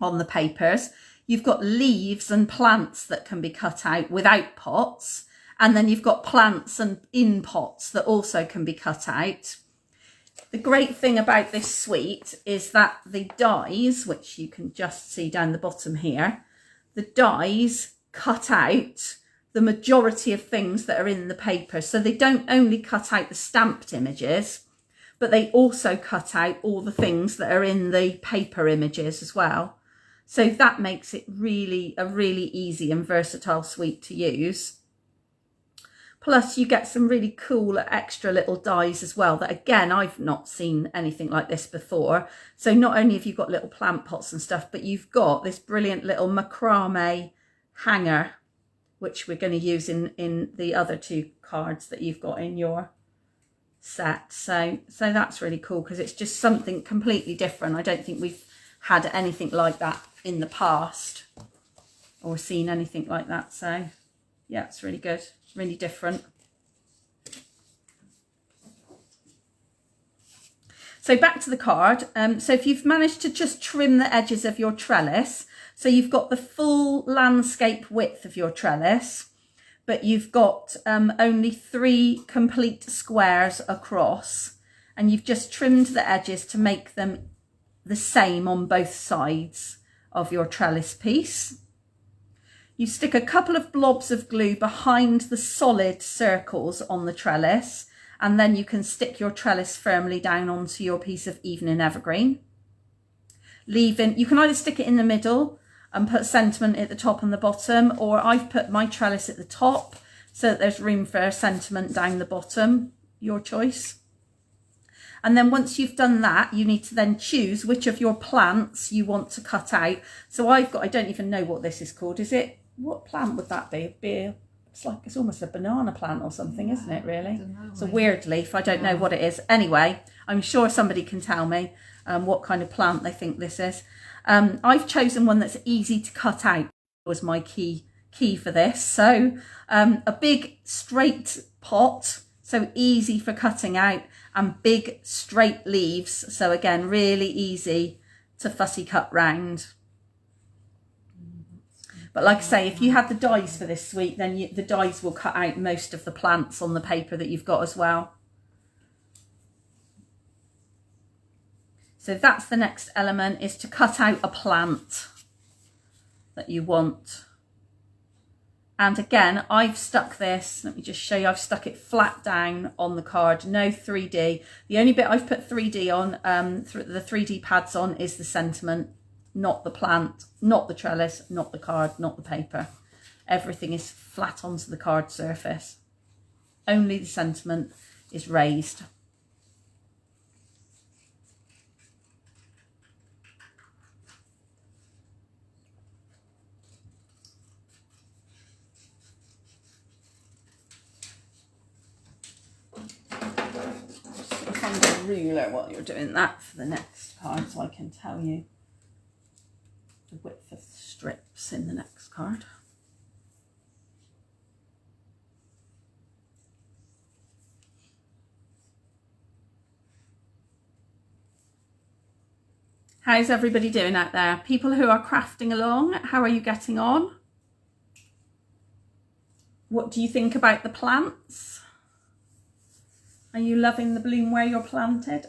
on the papers. you've got leaves and plants that can be cut out without pots. And then you've got plants and in pots that also can be cut out. The great thing about this suite is that the dies, which you can just see down the bottom here, the dies cut out the majority of things that are in the paper. So they don't only cut out the stamped images, but they also cut out all the things that are in the paper images as well. So that makes it really a really easy and versatile suite to use. Plus you get some really cool extra little dies as well that, again, I've not seen anything like this before. So not only have you got little plant pots and stuff, but you've got this brilliant little macrame hanger, which we're going to use in the other two cards that you've got in your set. So that's really cool because it's just something completely different. I don't think we've had anything like that in the past or seen anything like that. So yeah, it's really good. Really different. So back to the card. So if you've managed to just trim the edges of your trellis, so you've got the full landscape width of your trellis, but you've got only 3 complete squares across, and you've just trimmed the edges to make them the same on both sides of your trellis piece. You stick a couple of blobs of glue behind the solid circles on the trellis, and then you can stick your trellis firmly down onto your piece of evening evergreen. You can either stick it in the middle and put sentiment at the top and the bottom, or I've put my trellis at the top so that there's room for sentiment down the bottom, your choice. And then once you've done that, you need to then choose which of your plants you want to cut out. So I don't even know what this is called. What plant would that be? It's almost a banana plant or something, isn't it, really? It's a weird leaf. I don't know what it is. Anyway, I'm sure somebody can tell me what kind of plant they think this is. I've chosen one that's easy to cut out, was my key for this. So a big straight pot, so easy for cutting out, and big straight leaves. So again, really easy to fussy cut round. But like I say, if you had the dies for this suite, then the dies will cut out most of the plants on the paper that you've got as well. So that's the next element, is to cut out a plant that you want. And again, I've stuck this, let me just show you, I've stuck it flat down on the card, no 3D. The only bit I've put 3D on, the 3D pads on, is the sentiment. Not the plant, not the trellis, not the card, not the paper. Everything is flat onto the card surface. Only the sentiment is raised. Just find a ruler while you're doing that for the next card so I can tell you the width of the strips in the next card. How's everybody doing out there? People who are crafting along, how are you getting on? What do you think about the plants? Are you loving the bloom where you're planted?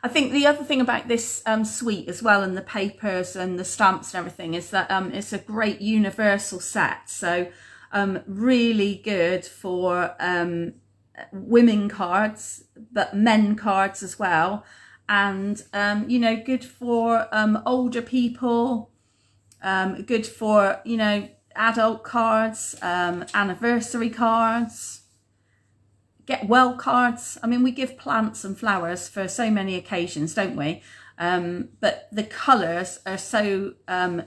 I think the other thing about this suite as well, and the papers and the stamps and everything, is that it's a great universal set. So really good for women cards, but men cards as well. And, you know, good for older people, good for, you know, adult cards, anniversary cards. Get well cards. I mean, we give plants and flowers for so many occasions, don't we? But the colours are so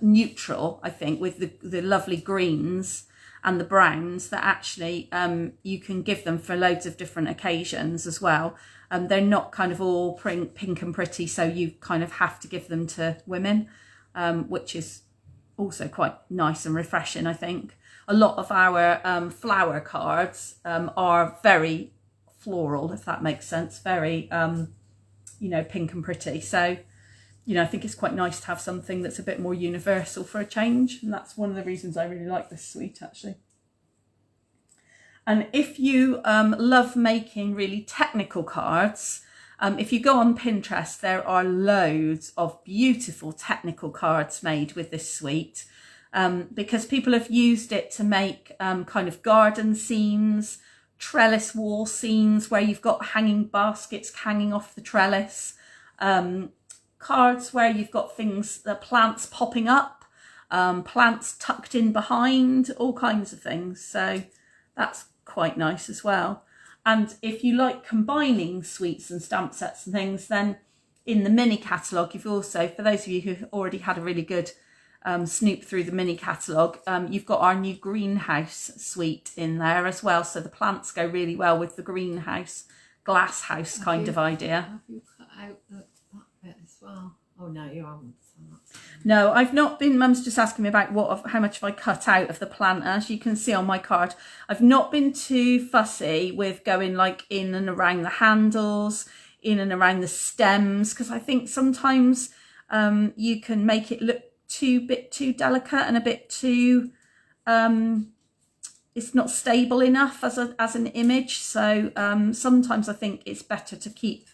neutral, I think, with the lovely greens and the browns, that actually you can give them for loads of different occasions as well. They're not kind of all pink and pretty, so you kind of have to give them to women, which is also quite nice and refreshing, I think. A lot of our flower cards are very floral, if that makes sense, very, you know, pink and pretty. So you know, I think it's quite nice to have something that's a bit more universal for a change. And that's one of the reasons I really like this suite, actually. And if you love making really technical cards, if you go on Pinterest, there are loads of beautiful technical cards made with this suite, because people have used it to make kind of garden scenes, trellis wall scenes where you've got hanging baskets hanging off the trellis, cards where you've got things, the plants popping up, plants tucked in behind, all kinds of things. So that's quite nice as well. And if you like combining suites and stamp sets and things, then in the mini catalogue, you've also, for those of you who've already had a really good snoop through the mini catalogue, you've got our new greenhouse suite in there as well. So the plants go really well with the greenhouse, glass house kind of idea. Have you cut out that bit as well? Oh no, you haven't. No, I've not been. Mum's just asking me about how much have I cut out of the plant. As you can see on my card, I've not been too fussy with going like in and around the handles, in and around the stems, because I think sometimes you can make it look bit too delicate and a bit too it's not stable enough as an image. So sometimes I think it's better to keep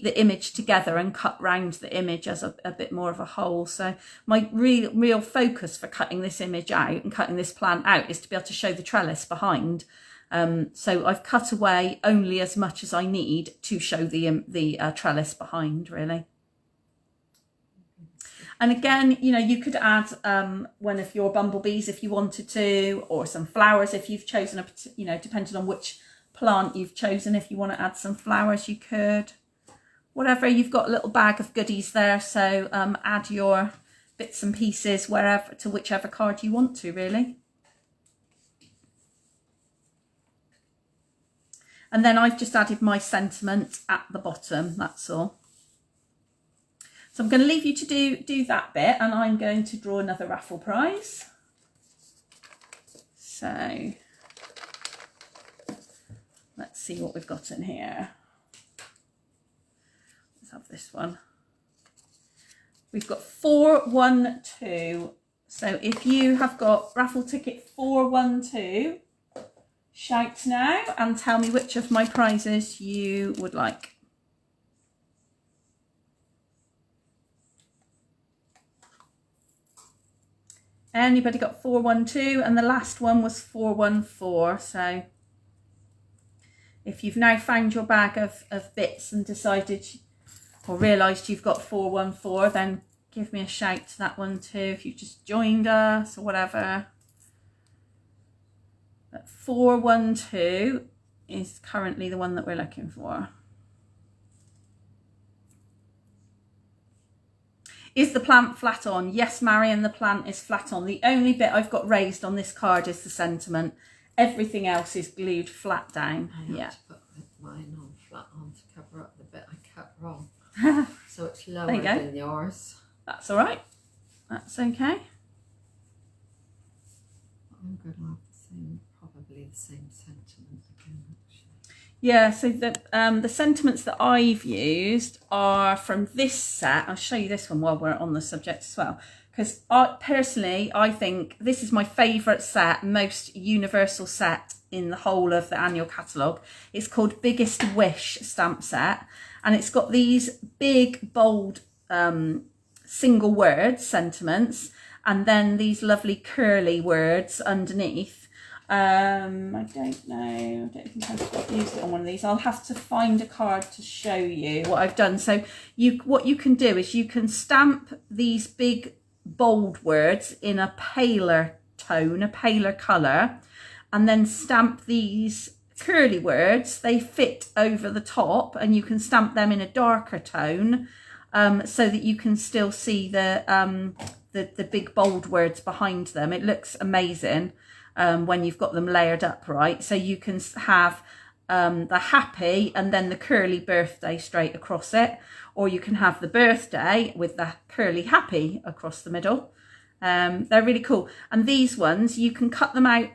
the image together and cut round the image as a bit more of a whole. So my real focus for cutting this image out and cutting this plant out is to be able to show the trellis behind. So I've cut away only as much as I need to show the trellis behind, really. And again, you know, you could add one of your bumblebees if you wanted to, or some flowers if you've chosen you know, depending on which plant you've chosen. If you want to add some flowers, you could. Whatever, you've got a little bag of goodies there, so add your bits and pieces wherever to whichever card you want to, really. And then I've just added my sentiment at the bottom, that's all. So I'm going to leave you to do that bit, and I'm going to draw another raffle prize. So let's see what we've got in here. Have this one. We've got 412. So if you have got raffle ticket 412, shout now and tell me which of my prizes you would like. Anybody got 412? And the last one was 414. So if you've now found your bag of bits and decided or realised you've got 414, then give me a shout to that one too if you've just joined us or whatever. But 412 is currently the one that we're looking for. Is the plant flat on? Yes, Marion, the plant is flat on. The only bit I've got raised on this card is the sentiment. Everything else is glued flat down. I have to put mine on flat on to cover up the bit I cut wrong. So it's lower than yours. That's all right. That's okay. I'm going to have probably the same sentiment again, actually. Yeah, so the sentiments that I've used are from this set. I'll show you this one while we're on the subject as well. Because personally, I think this is my favourite set, most universal set in the whole of the annual catalogue. It's called Biggest Wish stamp set. And it's got these big, bold, single words, sentiments, and then these lovely curly words underneath. I don't know. I don't think I've used it on one of these. I'll have to find a card to show you what I've done. So what you can do is you can stamp these big, bold words in a paler tone, a paler colour, and then stamp these curly words. They fit over the top, and you can stamp them in a darker tone, so that you can still see the big bold words behind them. It looks amazing when you've got them layered up right. So you can have the happy and then the curly birthday straight across it, or you can have the birthday with the curly happy across the middle. They're really cool. And these ones, you can cut them out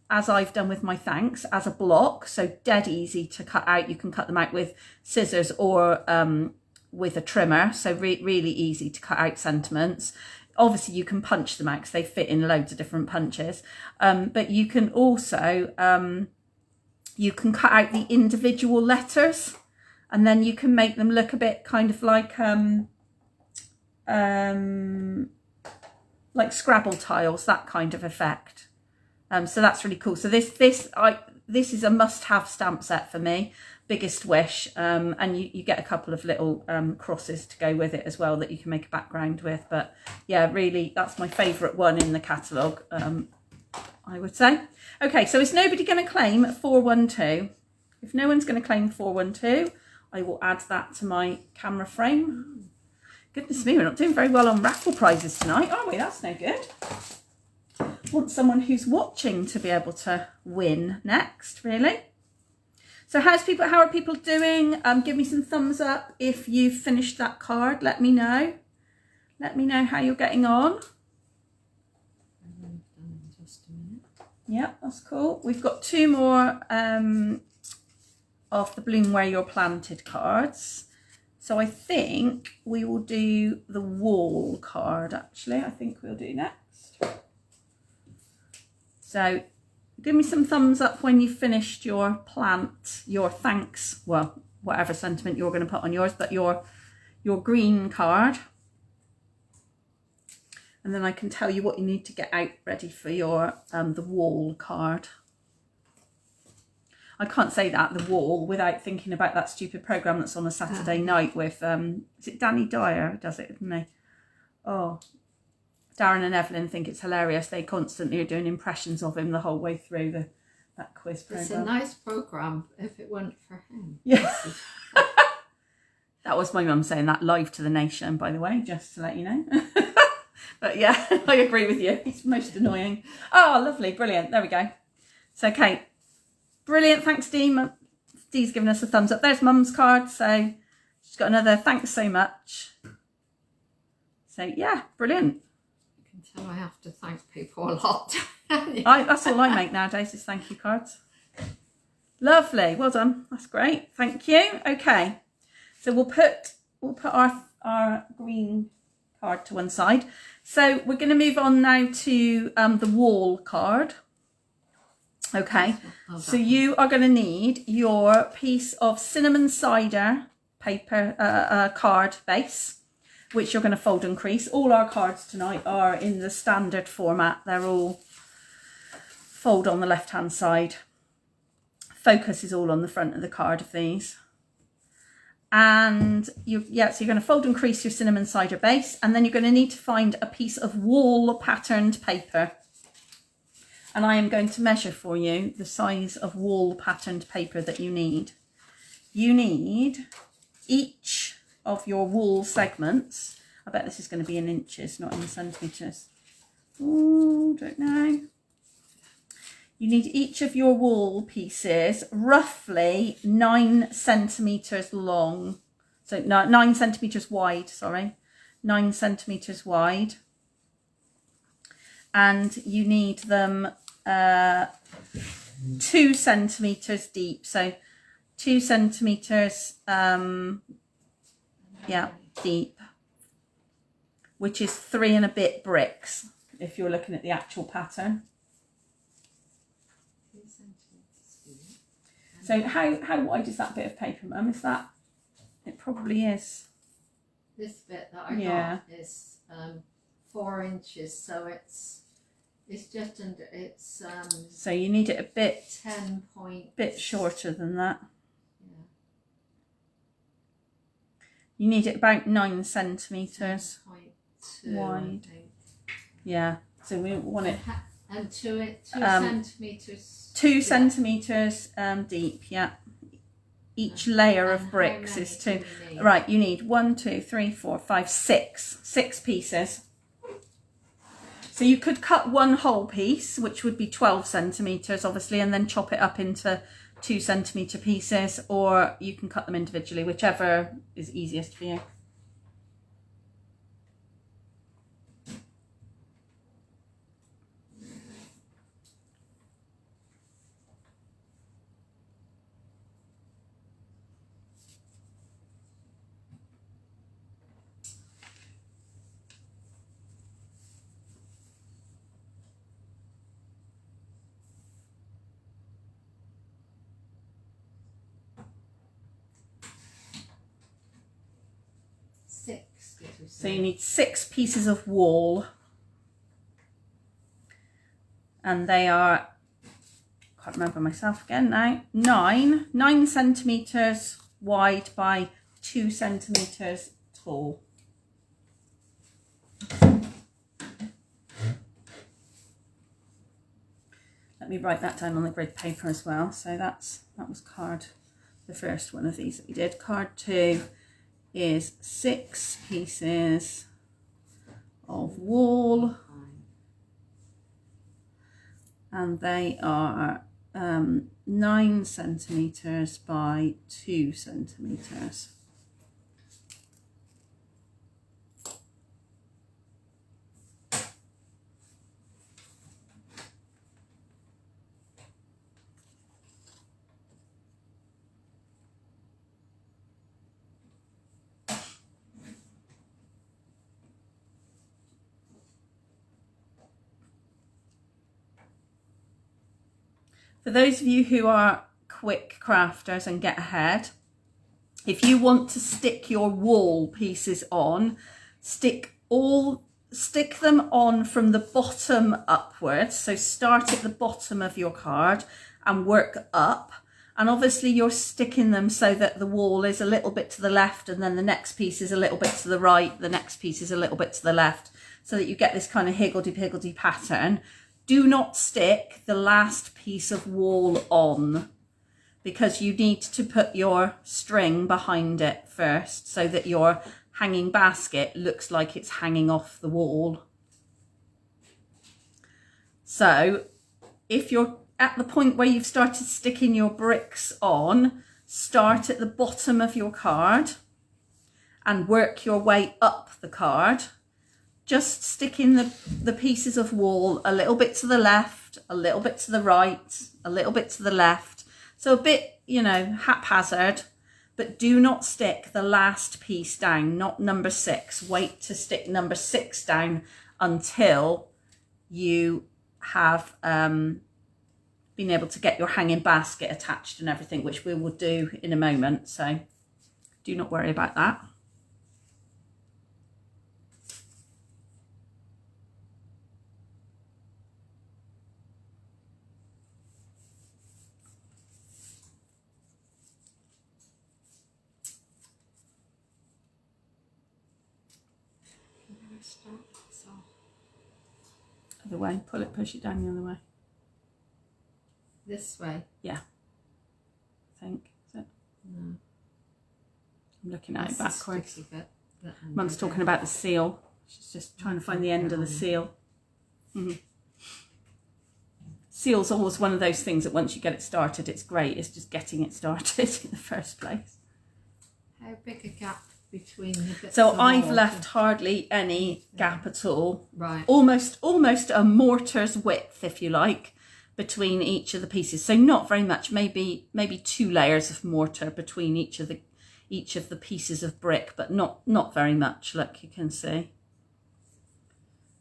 as I've done with my thanks as a block, so dead easy to cut out. You can cut them out with scissors or with a trimmer, so really easy to cut out sentiments. Obviously you can punch them out because they fit in loads of different punches, but you can also you can cut out the individual letters, and then you can make them look a bit kind of like Scrabble tiles, that kind of effect. So that's really cool. So this is a must-have stamp set for me. Biggest wish, and you get a couple of little crosses to go with it as well that you can make a background with. But yeah, really, that's my favourite one in the catalogue, I would say. Okay, so is nobody going to claim 412? If no one's going to claim 412, I will add that to my camera frame. Goodness me, we're not doing very well on raffle prizes tonight, are we? That's no good. Want someone who's watching to be able to win next, really. So how are people doing? Give me some thumbs up if you've finished that card. Let me know. Let me know how you're getting on. Just a minute. Yeah, that's cool. We've got 2 more of the Bloom Where You're Planted cards. So I think we will do the wall card, actually. I think we'll do next. So give me some thumbs up when you've finished your plant, your thanks, well, whatever sentiment you're going to put on yours, but your green card. And then I can tell you what you need to get out ready for your the wall card. I can't say that, the wall, without thinking about that stupid programme that's on a Saturday night with, is it Danny Dyer does it, isn't he? Oh, Darren and Evelyn think it's hilarious. They constantly are doing impressions of him the whole way through that quiz programme. It's a nice programme if it weren't for him. Yeah. That was my mum saying that live to the nation, by the way, just to let you know. But yeah, I agree with you. He's most annoying. Oh, lovely. Brilliant. There we go. So, Kate. Brilliant. Thanks, Dee. Dee's given us a thumbs up. There's Mum's card. So she's got another thanks so much. So, yeah, brilliant. So I have to thank people a lot. That's all I make nowadays is thank you cards. Lovely, well done. That's great. Thank you. Okay, so we'll put our green card to one side. So we're going to move on now to the wall card. Okay, so you are going to need your piece of cinnamon cider paper card base, which you're going to fold and crease. All our cards tonight are in the standard format. They're all fold on the left hand side. Focus is all on the front of the card of these. And so you're going to fold and crease your cinnamon cider base, and then you're going to need to find a piece of wall patterned paper. And I am going to measure for you the size of wall patterned paper that you need. You need each of your wall segments. I bet this is going to be in inches, not in centimetres. Oh, don't know. You need each of your wall pieces roughly 9 centimetres long. So 9 centimetres wide, sorry. 9 centimetres wide. And you need them 2 centimetres deep. So 2 centimetres deep, which is 3 and a bit bricks if you're looking at the actual pattern. So how wide is that bit of paper, Mum? Is that, it probably is. This bit that I got is 4 inches, so it's just under, it's so you need it a bit 10 point, bit shorter than that. Yeah. You need it about 9 centimetres wide. Yeah. So we want it. And 2 centimetres. 2 centimetres deep, yeah. Each layer of bricks is 2. Right, you need 1, 2, 3, 4, 5, 6. 6 pieces. So you could cut one whole piece, which would be 12 centimetres, obviously, and then chop it up into 2 centimetre pieces, or you can cut them individually, whichever is easiest for you. So you need 6 pieces of wall, and they are, can't remember myself again now, 9 centimetres wide by 2 centimetres tall. Let me write that down on the grid paper as well. So that was card, the first one of these that we did. Card 2 is 6 pieces of wall, and they are 9 centimetres by 2 centimetres. For those of you who are quick crafters and get ahead, if you want to stick your wall pieces on, stick them on from the bottom upwards. So start at the bottom of your card and work up. And obviously you're sticking them so that the wall is a little bit to the left, and then the next piece is a little bit to the right, the next piece is a little bit to the left, so that you get this kind of higgledy-piggledy pattern. Do not stick the last piece of wall on, because you need to put your string behind it first so that your hanging basket looks like it's hanging off the wall. So if you're at the point where you've started sticking your bricks on, start at the bottom of your card and work your way up the card, just sticking the pieces of wall a little bit to the left, a little bit to the right, a little bit to the left. So a bit, you know, haphazard, but do not stick the last piece down, not number 6. Wait to stick number 6 down until you have been able to get your hanging basket attached and everything, which we will do in a moment. So do not worry about that. Other way, push it down the other way. This way? Yeah, I think. Is it? No. I'm looking at it backwards. Bit, Mum's talking about the seal. She's just trying to find the end of the seal. Seal's always one of those things that once you get it started, it's great. It's just getting it started in the first place. How big a gap between the bits? So I've left hardly any gap at all. Right. Almost a mortar's width, if you like, between each of the pieces. So not very much, maybe 2 layers of mortar between each of the pieces of brick, but not very much, like you can see.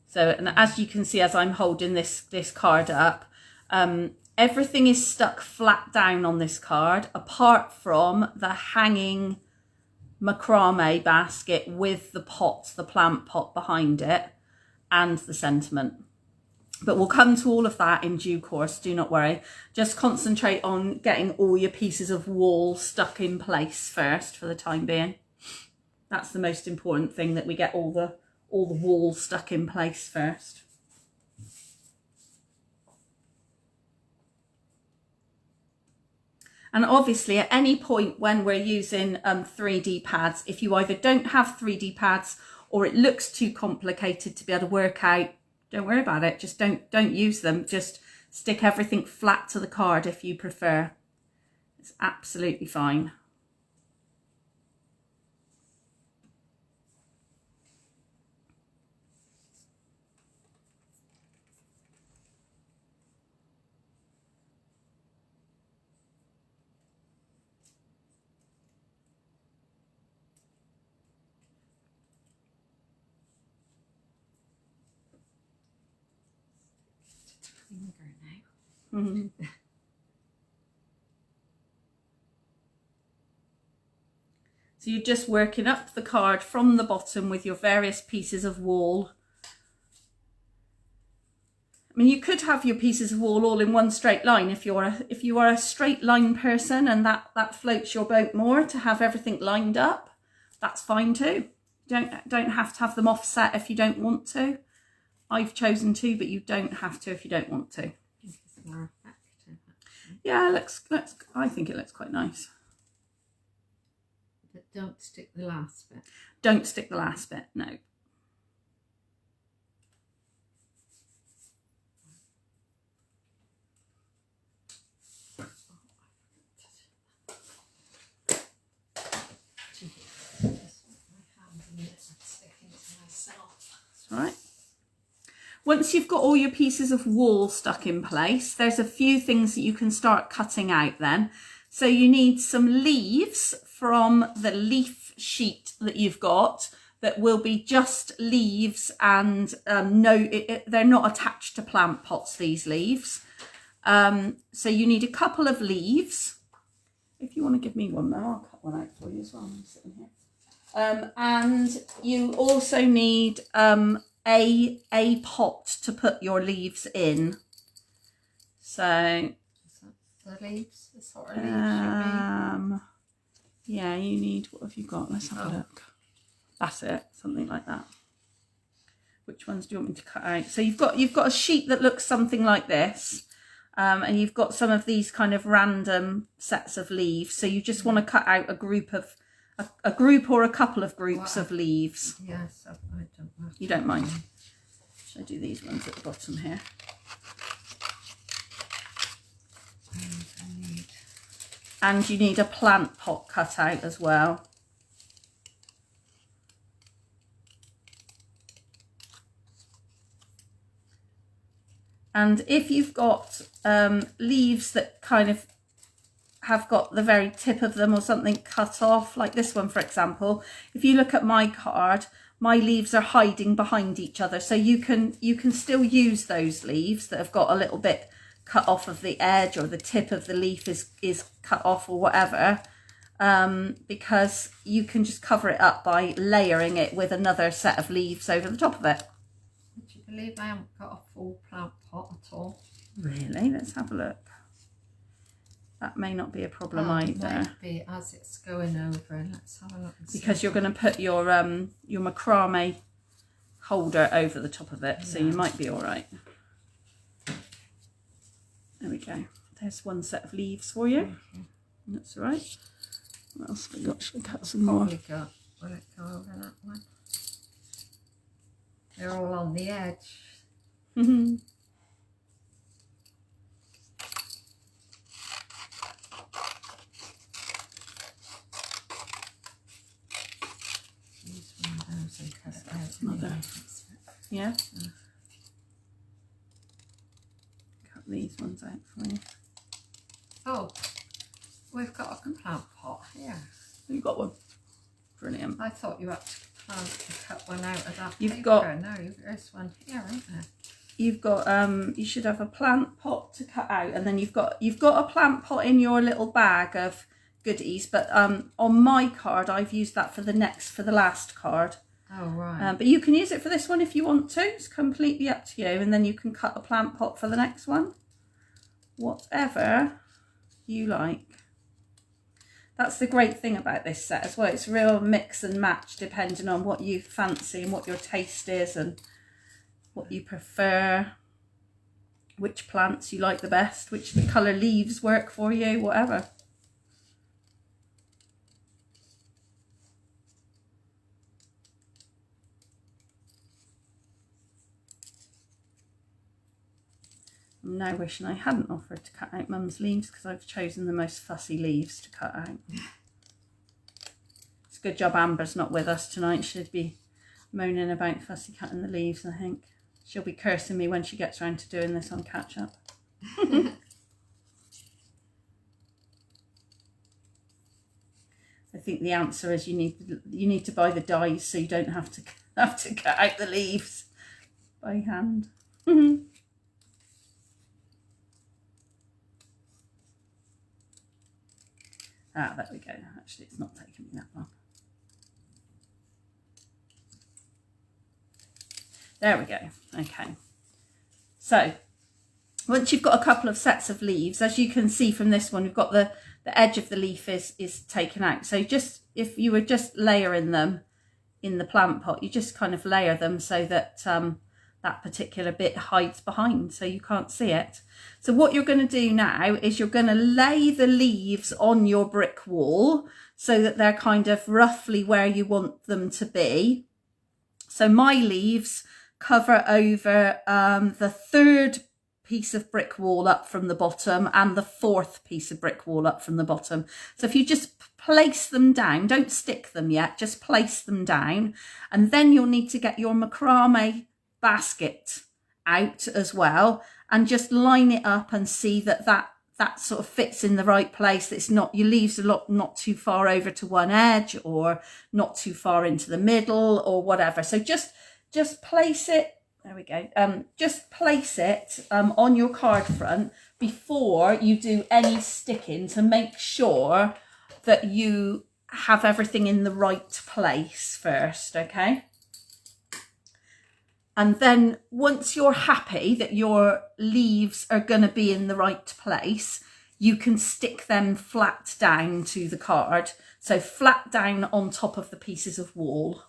So, and as you can see, as I'm holding this card up, everything is stuck flat down on this card, apart from the hanging macrame basket with the plant pot behind it, and the sentiment. But we'll come to all of that in due course, do not worry. Just concentrate on getting all your pieces of wall stuck in place first for the time being. That's the most important thing, that we get all the wall stuck in place first. And obviously at any point when we're using 3D pads, if you either don't have 3D pads or it looks too complicated to be able to work out, don't worry about it. Just don't use them. Just stick everything flat to the card if you prefer. It's absolutely fine. So you're just working up the card from the bottom with your various pieces of wall. I mean, you could have your pieces of wall all in one straight line if you are a straight line person and that floats your boat more to have everything lined up. That's fine too. Don't have to have them offset if you don't want to. I've chosen to, but you don't have to if you don't want to. I think it's more effective, actually. Yeah, I think it looks quite nice. But don't stick the last bit. Don't stick the last bit, no. Right. Once you've got all your pieces of wall stuck in place, there's a few things that you can start cutting out then. So you need some leaves from the leaf sheet that you've got that will be just leaves and they're not attached to plant pots, these leaves. So you need a couple of leaves. If you want to give me one more, I'll cut one out for you as well. I'm sitting here. And you also need a pot to put your leaves in. So the leaves, the sort of leaves you yeah, you need, what have you got? Let's have a look. That's it, something like that. Which ones do you want me to cut out? So you've got a sheet that looks something like this. And you've got some of these kind of random sets of leaves. So you just want to cut out a group or a couple of groups of leaves. Yes, I don't mind. You don't mind? Should I do these ones at the bottom here? And you need a plant pot cut out as well. And if you've got leaves that kind of have got the very tip of them or something cut off, like this one for example, if you look at my card, my leaves are hiding behind each other, so you can still use those leaves that have got a little bit cut off of the edge, or the tip of the leaf is cut off or whatever, because you can just cover it up by layering it with another set of leaves over the top of it. Would you believe I haven't got a full plant pot at all? Really? Let's have a look. That may not be a problem either. Maybe as it's going over. Let's have a look. Because you're going to put your macrame holder over the top of it, so you might be all right. There we go. There's one set of leaves for you. That's all right. What else have we got? Should we cut some more? Will it go over that one? They're all on the edge. Yeah. Cut these ones out for you. Oh, we've got a plant pot here. You've got one. Brilliant. I thought you had to cut one out of that You've paper. got. No, there's one here, isn't there? You've got you should have a plant pot to cut out, and then you've got a plant pot in your little bag of goodies, but on my card I've used that for the last card. Oh right. But you can use it for this one if you want to. It's completely up to you, and then you can cut a plant pot for the next one. Whatever you like. That's the great thing about this set as well. It's real mix and match depending on what you fancy and what your taste is and what you prefer, which plants you like the best, which colour leaves work for you, whatever. I'm now wishing I hadn't offered to cut out Mum's leaves because I've chosen the most fussy leaves to cut out. It's a good job Amber's not with us tonight. She'd be moaning about fussy cutting the leaves, I think. She'll be cursing me when she gets round to doing this on catch up. I think the answer is you need to buy the dies so you don't have to cut out the leaves by hand. Ah, there we go. Actually, it's not taking me that long. There we go. Okay. So once you've got a couple of sets of leaves, as you can see from this one, we've got the edge of the leaf is taken out. So just, if you were just layering them in the plant pot, you just kind of layer them so that that particular bit hides behind, so you can't see it. So what you're going to do now is you're going to lay the leaves on your brick wall so that they're kind of roughly where you want them to be. So my leaves cover over the third piece of brick wall up from the bottom and the fourth piece of brick wall up from the bottom. So if you just place them down, don't stick them yet, just place them down, and then you'll need to get your macrame basket out as well and just line it up and see that that sort of fits in the right place. It's not, your leaves are not too far over to one edge or not too far into the middle or whatever. So just place it, there we go, just place it on your card front before you do any sticking to make sure that you have everything in the right place first, okay? And then once you're happy that your leaves are going to be in the right place, you can stick them flat down to the card. So flat down on top of the pieces of wall.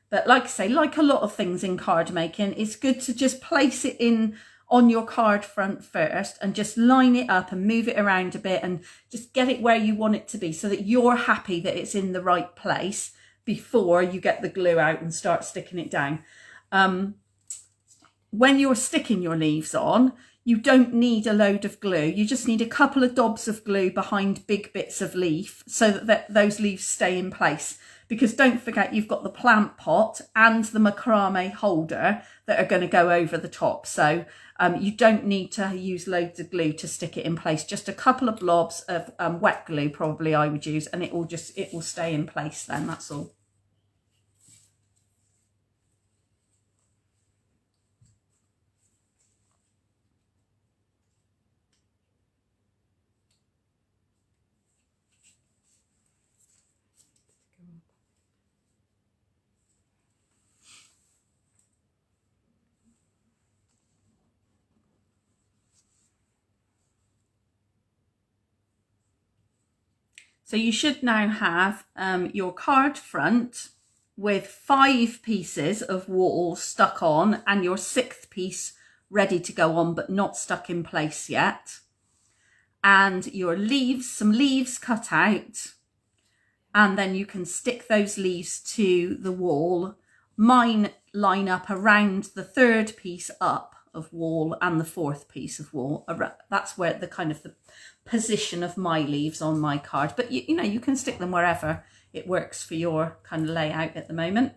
But like I say, like a lot of things in card making, it's good to just place it in on your card front first and just line it up and move it around a bit and just get it where you want it to be so that you're happy that it's in the right place before you get the glue out and start sticking it down. When you're sticking your leaves on, you don't need a load of glue. You just need a couple of dobs of glue behind big bits of leaf so that those leaves stay in place. Because don't forget, you've got the plant pot and the macrame holder that are going to go over the top. So you don't need to use loads of glue to stick it in place. Just a couple of blobs of wet glue, probably I would use, and it will stay in place then, that's all. So you should now have your card front with 5 pieces of wall stuck on and your 6th piece ready to go on but not stuck in place yet. And your leaves, some leaves cut out, and then you can stick those leaves to the wall. Mine line up around the 3rd piece up of wall and the 4th piece of wall. That's where the kind of the position of my leaves on my card, but you know, you can stick them wherever it works for your kind of layout at the moment.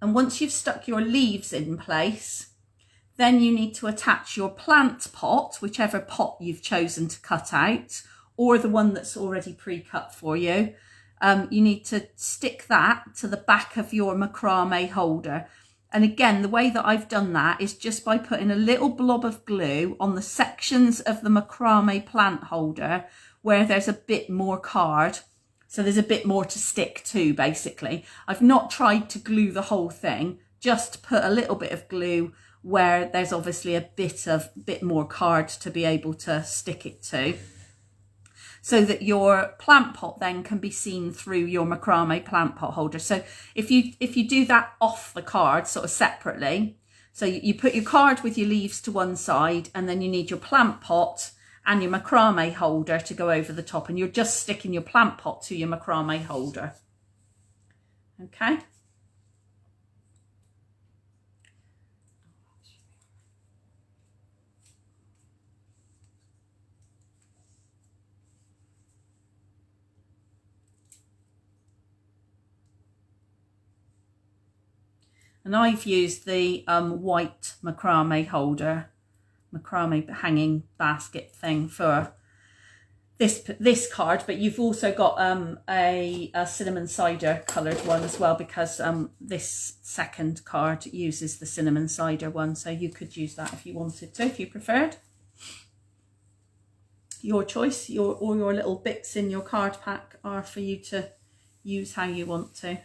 And once you've stuck your leaves in place, then you need to attach your plant pot, whichever pot you've chosen to cut out, or the one that's already pre-cut for you. You need to stick that to the back of your macrame holder. And again, the way that I've done that is just by putting a little blob of glue on the sections of the macrame plant holder where there's a bit more card. So there's a bit more to stick to, basically. I've not tried to glue the whole thing, just put a little bit of glue where there's obviously a bit more card to be able to stick it to, so that your plant pot then can be seen through your macrame plant pot holder. So if you do that off the card, sort of separately, so you put your card with your leaves to one side, and then you need your plant pot and your macrame holder to go over the top, and you're just sticking your plant pot to your macrame holder. Okay. And I've used the white macrame holder, macrame hanging basket thing for this card, but you've also got a cinnamon cider coloured one as well, because this second card uses the cinnamon cider one, so you could use that if you wanted to, if you preferred. Your choice. All your little bits in your card pack are for you to use how you want to.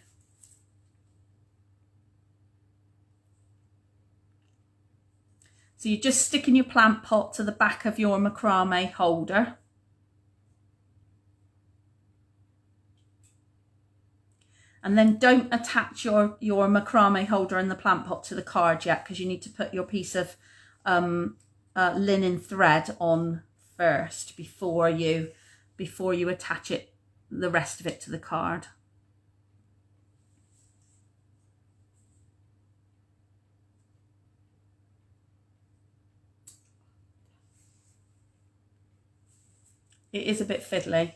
So you're just sticking your plant pot to the back of your macrame holder. And then don't attach your macrame holder and the plant pot to the card yet, because you need to put your piece of linen thread on first before you attach it, the rest of it, to the card. It is a bit fiddly.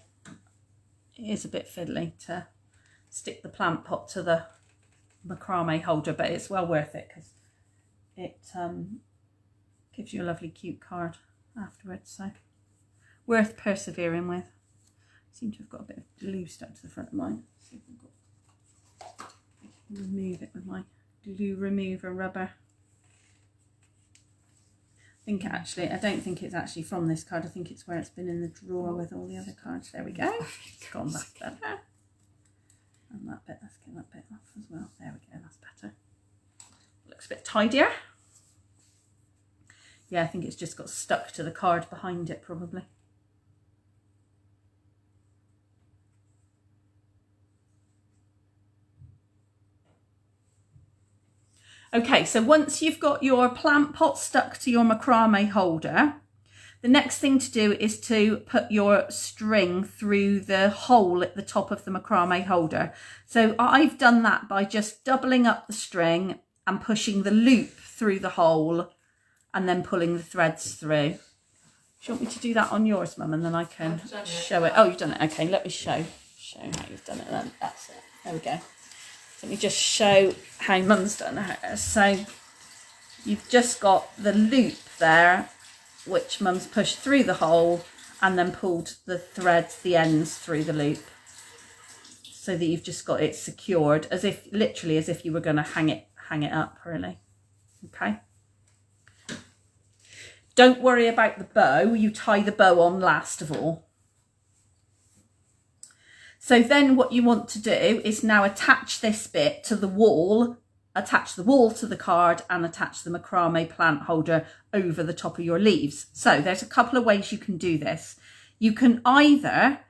It is a bit fiddly to stick the plant pot to the macrame holder, but it's well worth it because it gives you a lovely cute card afterwards. So worth persevering with. I seem to have got a bit of glue stuck to the front of mine. See if I've got, remove it with my glue remover rubber. I don't think it's actually from this card. I think it's where it's been in the drawer with all the other cards. There we go. It's gone back better. And that bit, let's get that bit off as well. There we go, that's better. Looks a bit tidier. Yeah, I think it's just got stuck to the card behind it probably. Okay, so once you've got your plant pot stuck to your macrame holder, the next thing to do is to put your string through the hole at the top of the macrame holder. So I've done that by just doubling up the string and pushing the loop through the hole and then pulling the threads through. Do you want me to do that on yours, Mum, and then I can show it? Oh, you've done it. Okay, let me show how you've done it then. That's it. There we go. Let me just show how Mum's done hers. So you've just got the loop there, which Mum's pushed through the hole and then pulled the threads, the ends, through the loop, so that you've just got it secured, as if, literally as if you were going to hang it up, really. Okay. Don't worry about the bow. You tie the bow on last of all. So then what you want to do is now attach this bit to the wall, attach the wall to the card and attach the macrame plant holder over the top of your leaves. So there's a couple of ways you can do this. You can either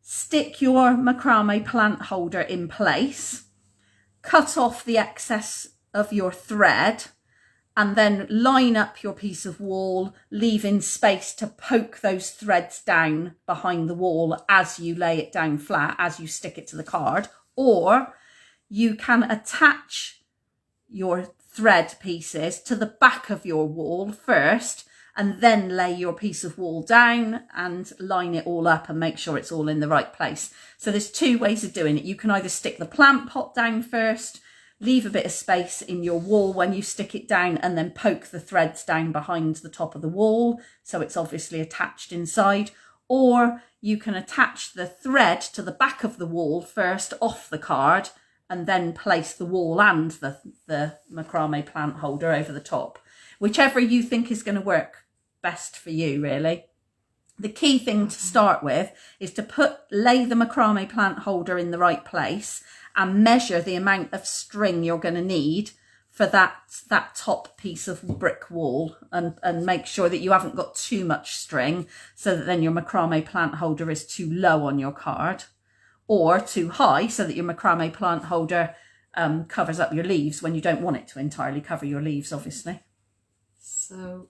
stick your macrame plant holder in place, cut off the excess of your thread, and then line up your piece of wall, leaving space to poke those threads down behind the wall as you lay it down flat, as you stick it to the card. Or you can attach your thread pieces to the back of your wall first, and then lay your piece of wall down and line it all up and make sure it's all in the right place. So there's two ways of doing it. You can either stick the plant pot down first, leave a bit of space in your wall when you stick it down, and then poke the threads down behind the top of the wall, so it's obviously attached inside. Or you can attach the thread to the back of the wall first off the card, and then place the wall and the macrame plant holder over the top. Whichever you think is going to work best for you, really. The key thing to start with is to lay the macrame plant holder in the right place and measure the amount of string you're going to need for that top piece of brick wall, and make sure that you haven't got too much string, so that then your macrame plant holder is too low on your card, or too high so that your macrame plant holder covers up your leaves when you don't want it to entirely cover your leaves, obviously. So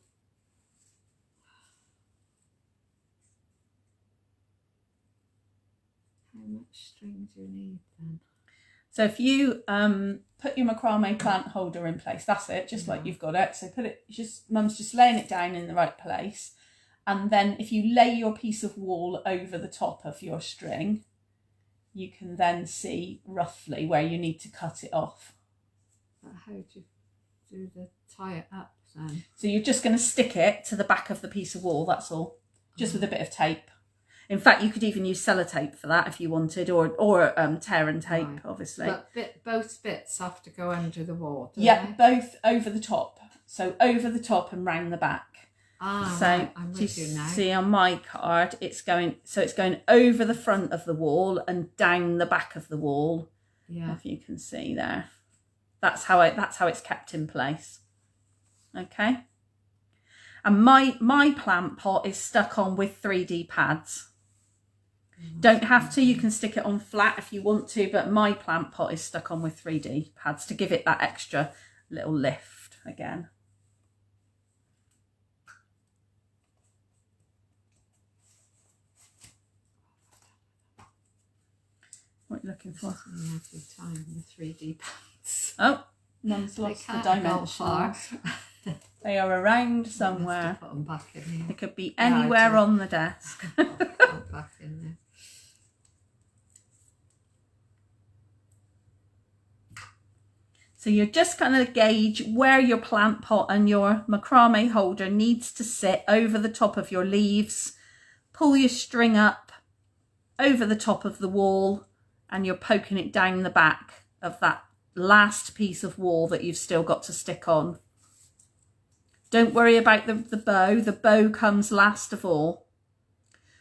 how much string do you need then? So if you put your macrame plant holder in place, that's it, just like you've got it. So Mum's just laying it down in the right place. And then if you lay your piece of wall over the top of your string, you can then see roughly where you need to cut it off. But how do you tie it up then? So you're just going to stick it to the back of the piece of wall, that's all. Just with a bit of tape. In fact, you could even use sellotape for that if you wanted, or tear and tape, right. Obviously. But both bits have to go under the wall, don't yeah, they? Both over the top. So over the top and round the back. Ah, so right. I'm with you now. See on my card, it's going over the front of the wall and down the back of the wall. Yeah. If you can see there. That's how it's kept in place. Okay. And my plant pot is stuck on with 3D pads. Don't have to, you can stick it on flat if you want to, but my plant pot is stuck on with 3D pads to give it that extra little lift again. What are you looking for? Every time the 3D pads. Oh, one's lost the dimensions. They are around somewhere. Put them back in here. They could be anywhere on the desk. Put them back in there. So you're just going to gauge where your plant pot and your macrame holder needs to sit over the top of your leaves. Pull your string up over the top of the wall and you're poking it down the back of that last piece of wall that you've still got to stick on. Don't worry about the bow. The bow comes last of all.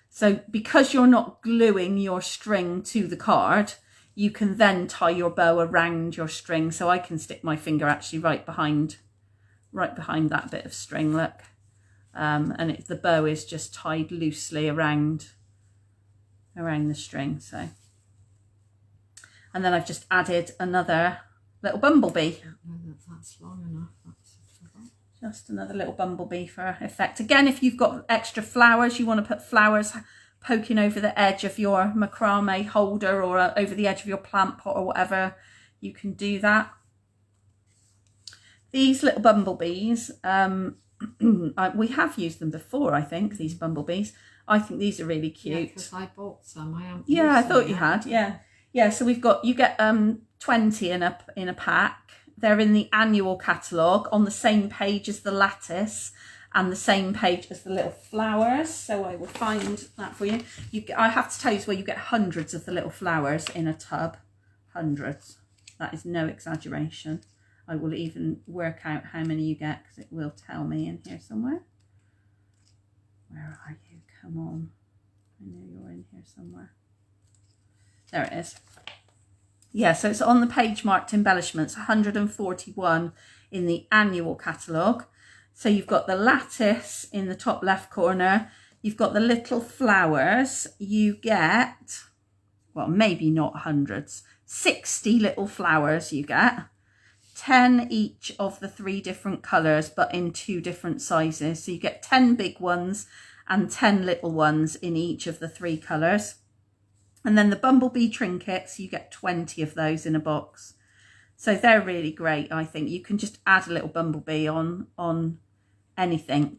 So because you're not gluing your string to the card, you can then tie your bow around your string. So I can stick my finger actually right behind that bit of string, look. And the bow is just tied loosely around the string. So, and then I've just added another little bumblebee. That's long enough. Just another little bumblebee for effect. Again, if you've got extra flowers, you want to put flowers poking over the edge of your macrame holder or over the edge of your plant pot or whatever, you can do that. These little bumblebees, we have used them before, I think, these bumblebees. I think these are really cute. Yeah, because I bought some. I thought you had, yeah. Yeah, so you get 20 in a pack. They're in the annual catalogue on the same page as the Lattice and the same page as the little flowers. So I will find that for you. I have to tell you where you get hundreds of the little flowers in a tub. Hundreds. That is no exaggeration. I will even work out how many you get because it will tell me in here somewhere. Where are you? Come on. I know you're in here somewhere. There it is. Yeah, so it's on the page marked embellishments, 141 in the annual catalogue. So you've got the Lattice in the top left corner. You've got the little flowers. You get, well, maybe not hundreds, 60 little flowers you get. 10 each of the 3 different colours, but in 2 different sizes. So you get 10 big ones and 10 little ones in each of the 3 colours. And then the bumblebee trinkets, you get 20 of those in a box. So they're really great, I think. You can just add a little bumblebee on anything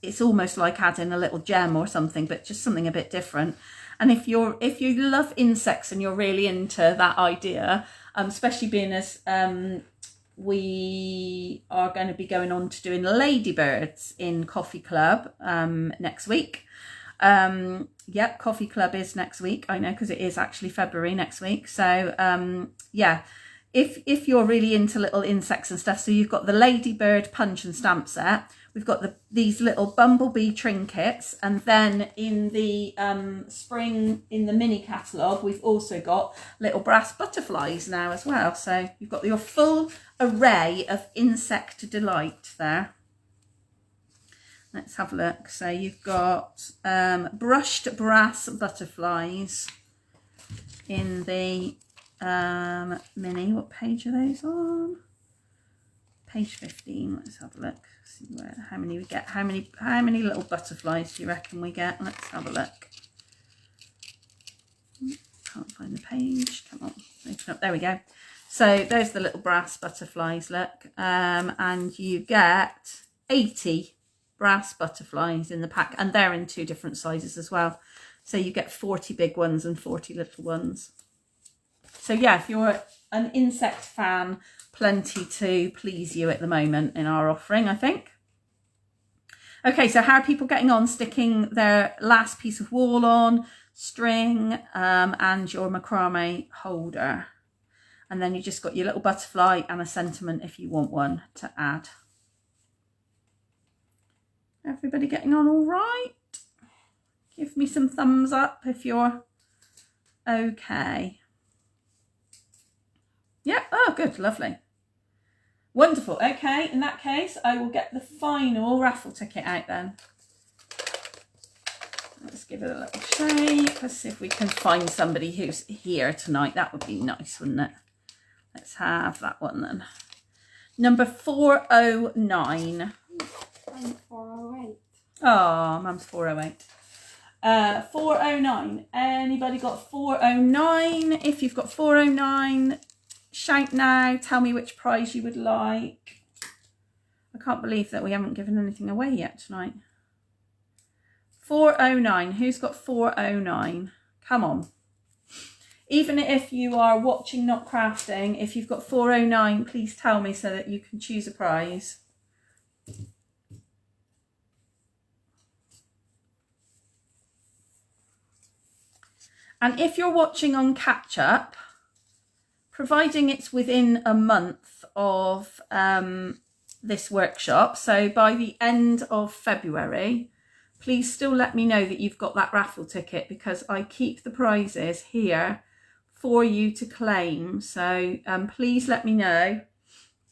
it's almost like adding a little gem or something, but just something a bit different. And if you love insects and you're really into that idea, especially being as we are going to be going on to doing ladybirds in Coffee Club next week. Yep, Coffee Club is next week. I know, because it is actually February next week. So yeah, if you're really into little insects and stuff, so you've got the ladybird punch and stamp set. We've got these little bumblebee trinkets, and then in the spring in the mini catalogue, we've also got little brass butterflies now as well. So you've got your full array of insect delight there. Let's have a look. So you've got brushed brass butterflies in the mini. What page are those on? Page 15. Let's have a look. See how many we get. How many little butterflies do you reckon we get? Let's have a look. Can't find the page. Come on, open up. There we go. So there's the little brass butterflies. Look, and you get 80 brass butterflies in the pack, and they're in 2 different sizes as well. So you get 40 big ones and 40 little ones. So yeah, if you're an insect fan, plenty to please you at the moment in our offering, I think. Okay, so how are people getting on sticking their last piece of wall on, string, and your macrame holder? And then you just got your little butterfly and a sentiment if you want one to add. Everybody getting on all right? Give me some thumbs up if you're okay. Yeah, oh good, lovely. Wonderful. Okay, in that case, I will get the final raffle ticket out then. Let's give it a little shake. Let's see if we can find somebody who's here tonight. That would be nice, wouldn't it? Let's have that one then. Number 409. I'm 408. Oh, Mum's 408. 409. Anybody got 409? If you've got 409, shout now. Tell me which prize you would like. I can't believe that we haven't given anything away yet tonight. 409. Who's got 409? Come on. Even if you are watching, not crafting, if you've got 409, please tell me so that you can choose a prize. And if you're watching on catch up, providing it's within a month of this workshop, so by the end of February, please still let me know that you've got that raffle ticket, because I keep the prizes here for you to claim. So please let me know,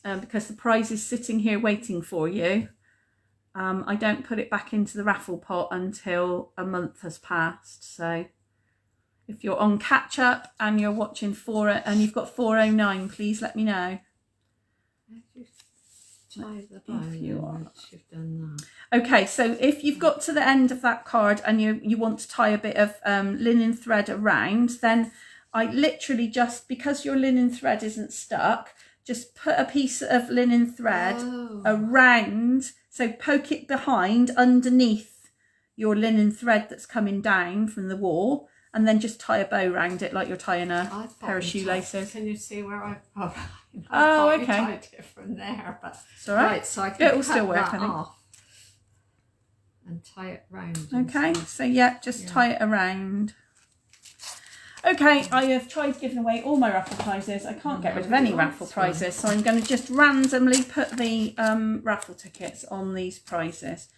because the prize is sitting here waiting for you. I don't put it back into the raffle pot until a month has passed. So if you're on catch up and you're watching and you've got 409, please let me know. If you are. You've done that. Okay, so if you've got to the end of that card and you want to tie a bit of linen thread around, then I literally just, because your linen thread isn't stuck, just put a piece of linen thread around, so poke it behind underneath your linen thread that's coming down from the wall, and then just tie a bow around it like you're tying a pair of shoelaces. Can you see where I've got? Oh, okay. I tied it from there, but it's all right. Right, so I can It'll still work, I think. off and tie it round. Okay, so yeah, just tie it around. Okay, I have tried giving away all my raffle prizes. I can't get rid of any raffle prizes, so I'm going to just randomly put the raffle tickets on these prizes.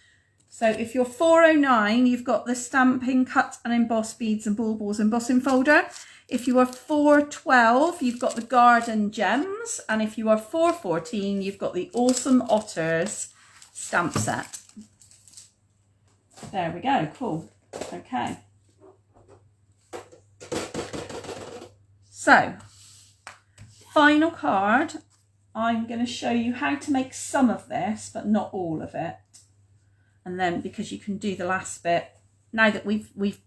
So if you're 409, you've got the Stampin' Cut and Emboss Beads and Baubles embossing folder. If you are 412, you've got the Garden Gems. And if you are 414, you've got the Awesome Otters stamp set. There we go, cool. Okay. So, final card. I'm going to show you how to make some of this, but not all of it. And then, because you can do the last bit, now that we've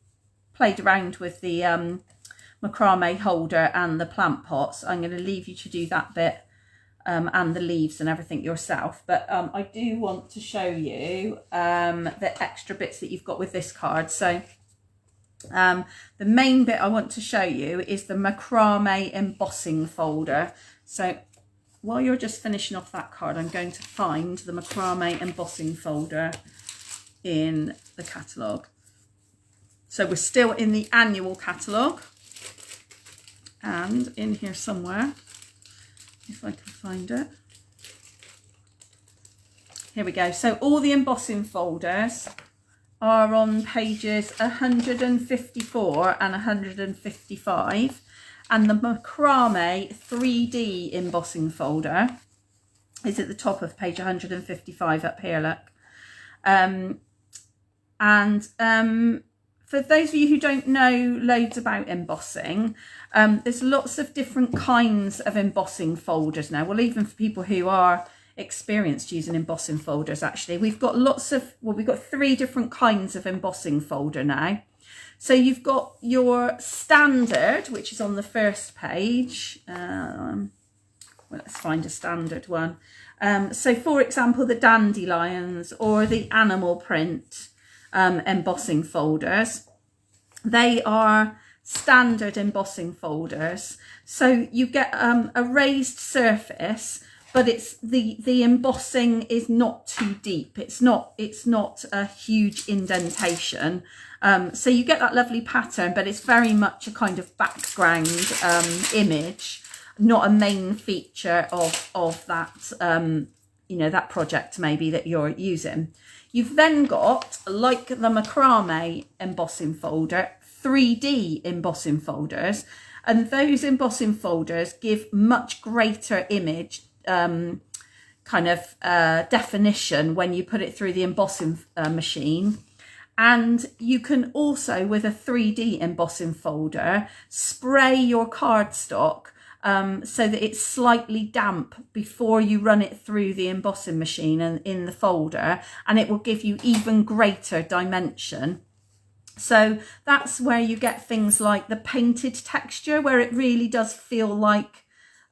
played around with the macrame holder and the plant pots, I'm going to leave you to do that bit and the leaves and everything yourself. But I do want to show you the extra bits that you've got with this card. So the main bit I want to show you is the macrame embossing folder. So while you're just finishing off that card, I'm going to find the macrame embossing folder in the catalogue. So we're still in the annual catalogue, and in here somewhere, if I can find it. Here we go. So all the embossing folders are on pages 154 and 155, and the macrame 3D embossing folder is at the top of page 155 up here, look. For those of you who don't know loads about embossing, there's lots of different kinds of embossing folders now. Well, even for people who are experienced using embossing folders, actually, we've got we've got 3 different kinds of embossing folder now. So you've got your standard, which is on the first page. Well, let's find a standard one. So for example, the dandelions or the animal print embossing folders, they are standard embossing folders. So you get a raised surface, but it's the embossing is not too deep. It's not a huge indentation. So you get that lovely pattern, but it's very much a kind of background image, not a main feature of that that project maybe that you're using. You've then got, like the macrame embossing folder, 3D embossing folders, and those embossing folders give much greater image kind of definition when you put it through the embossing machine. And you can also, with a 3D embossing folder, spray your cardstock so that it's slightly damp before you run it through the embossing machine and in the folder, and it will give you even greater dimension. So that's where you get things like the painted texture, where it really does feel like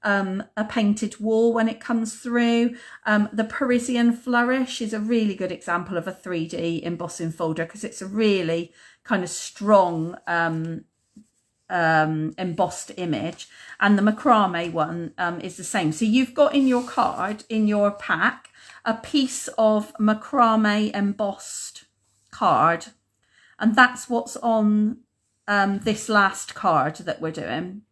a painted wall when it comes through. The Parisian Flourish is a really good example of a 3D embossing folder because it's a really kind of strong embossed image, and the macrame one is the same. So you've got in your card, in your pack, a piece of macrame embossed card, and that's what's on this last card that we're doing.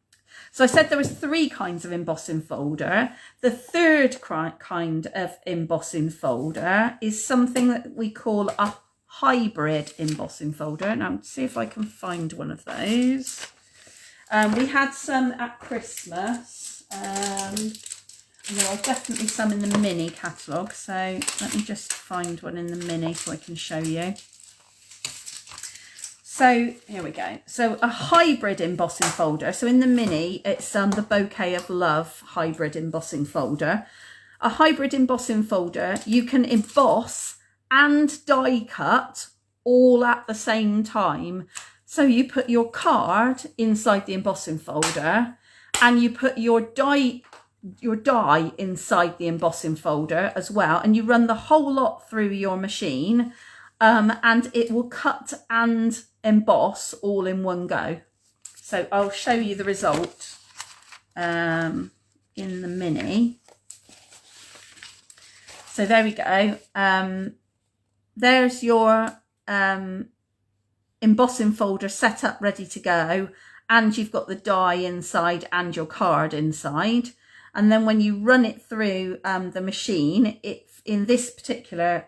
So I said there was 3 kinds of embossing folder. The third kind of embossing folder is something that we call a hybrid embossing folder. Now, see if I can find one of those. We had some at Christmas. And there are definitely some in the mini catalogue. So let me just find one in the mini so I can show you. So here we go. So a hybrid embossing folder. So in the mini, it's the Bouquet of Love hybrid embossing folder. A hybrid embossing folder, you can emboss and die cut all at the same time. So you put your card inside the embossing folder, and you put your die inside the embossing folder as well, and you run the whole lot through your machine, and it will cut and emboss all in one go. So I'll show you the result in the mini. So there we go. There's your embossing folder set up, ready to go, and you've got the die inside and your card inside. And then when you run it through the machine, it's in this particular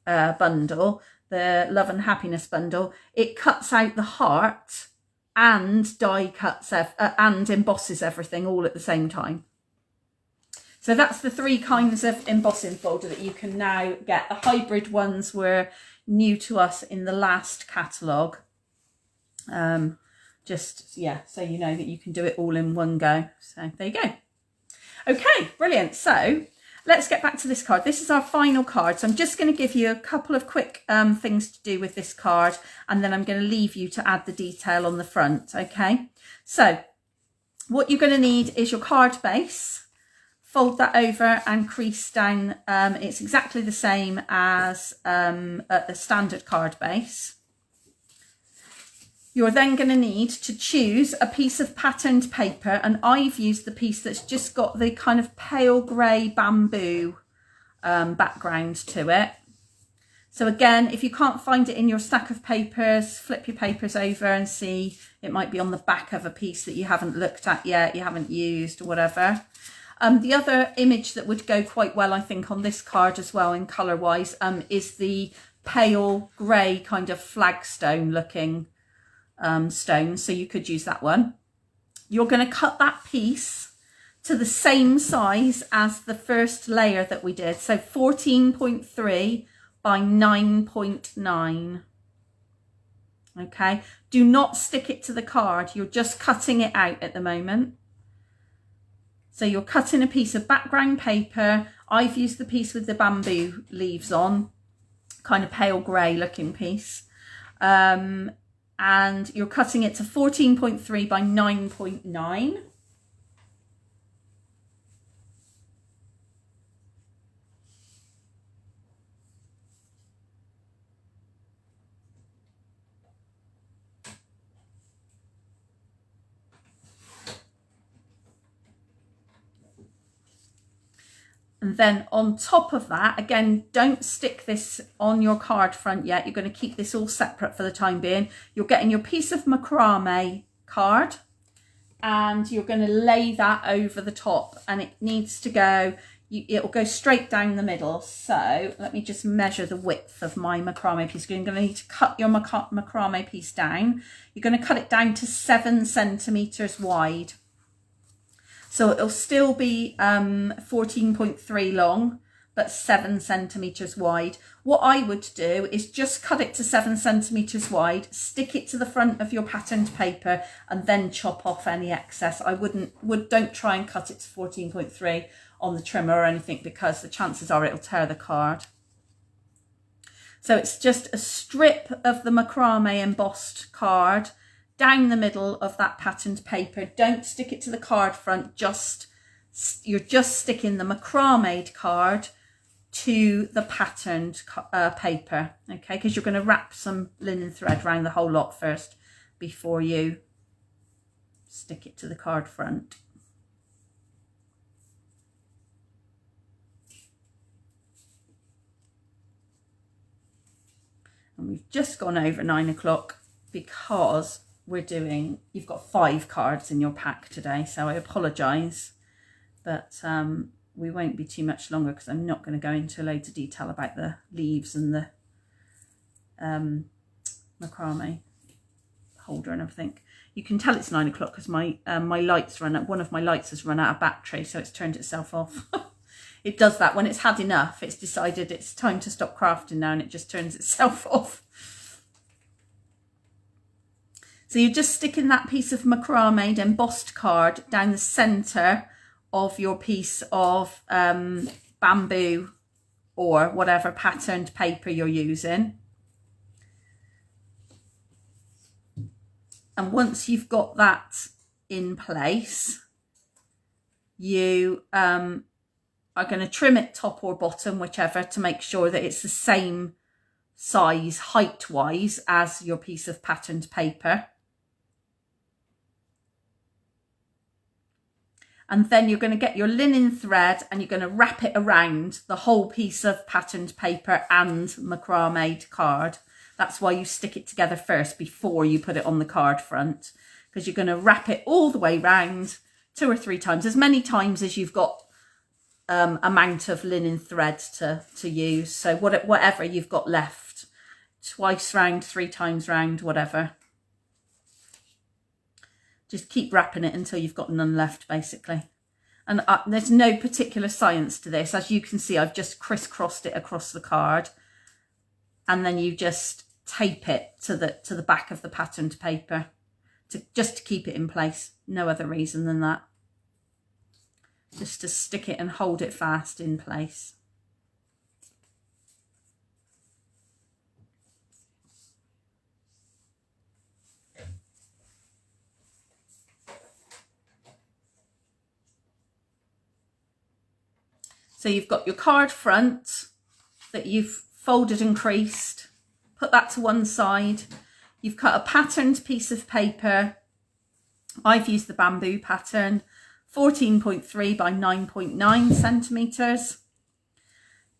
bundle, the Love and Happiness bundle, it cuts out the heart and die cuts and embosses everything all at the same time. So that's the 3 kinds of embossing folder that you can now get. The hybrid ones were new to us in the last catalogue. Just, yeah, so you know that you can do it all in one go. So there you go. Okay, brilliant. So let's get back to this card. This is our final card. So I'm just going to give you a couple of quick things to do with this card, and then I'm going to leave you to add the detail on the front. Okay, so what you're going to need is your card base. Fold that over and crease down. It's exactly the same as a standard card base. You're then going to need to choose a piece of patterned paper, and I've used the piece that's just got the kind of pale grey bamboo background to it. So again, if you can't find it in your stack of papers, flip your papers over and see. It might be on the back of a piece that you haven't looked at yet, you haven't used or whatever. The other image that would go quite well, I think, on this card as well in colour wise is the pale grey kind of flagstone looking stone. So you could use that one. You're going to cut that piece to the same size as the first layer that we did. So 14.3 by 9.9. Okay. Do not stick it to the card. You're just cutting it out at the moment. So you're cutting a piece of background paper. I've used the piece with the bamboo leaves on, kind of pale grey looking piece. And you're cutting it to 14.3 by 9.9. And then on top of that, again, don't stick this on your card front yet. You're going to keep this all separate for the time being. You're getting your piece of macrame card and you're going to lay that over the top, and it needs to go, it'll go straight down the middle. So let me just measure the width of my macrame piece. You're going to need to cut your macrame piece down. You're going to cut it down to 7 centimetres wide. So it'll still be 14.3 long, but 7 centimetres wide. What I would do is just cut it to 7 centimetres wide, stick it to the front of your patterned paper, and then chop off any excess. I don't try and cut it to 14.3 on the trimmer or anything, because the chances are it'll tear the card. So it's just a strip of the macrame embossed card down the middle of that patterned paper. Don't stick it to the card front, you're just sticking the macrame card to the patterned paper, okay, because you're going to wrap some linen thread around the whole lot first before you stick it to the card front. And we've just gone over 9 o'clock because you've got 5 cards in your pack today, so I apologise, but we won't be too much longer because I'm not going to go into loads of detail about the leaves and the macrame holder and everything. You can tell it's 9 o'clock because my lights one of my lights has run out of battery, so it's turned itself off. It does that when it's had enough. It's decided it's time to stop crafting now, and it just turns itself off. So you're just sticking that piece of macrame embossed card down the centre of your piece of bamboo or whatever patterned paper you're using. And once you've got that in place, you are going to trim it top or bottom, whichever, to make sure that it's the same size height-wise as your piece of patterned paper. And then you're going to get your linen thread and you're going to wrap it around the whole piece of patterned paper and macrame card. That's why you stick it together first before you put it on the card front, because you're going to wrap it all the way round 2 or 3 times, as many times as you've got amount of linen thread to use. So whatever you've got left, twice round, 3 times round, whatever. Just keep wrapping it until you've got none left, basically. And there's no particular science to this. As you can see, I've just crisscrossed it across the card, and then you just tape it to the back of the patterned paper just to keep it in place. No other reason than that. Just to stick it and hold it fast in place. So you've got your card front that you've folded and creased, put that to one side. You've cut a patterned piece of paper. I've used the bamboo pattern, 14.3 by 9.9 centimetres.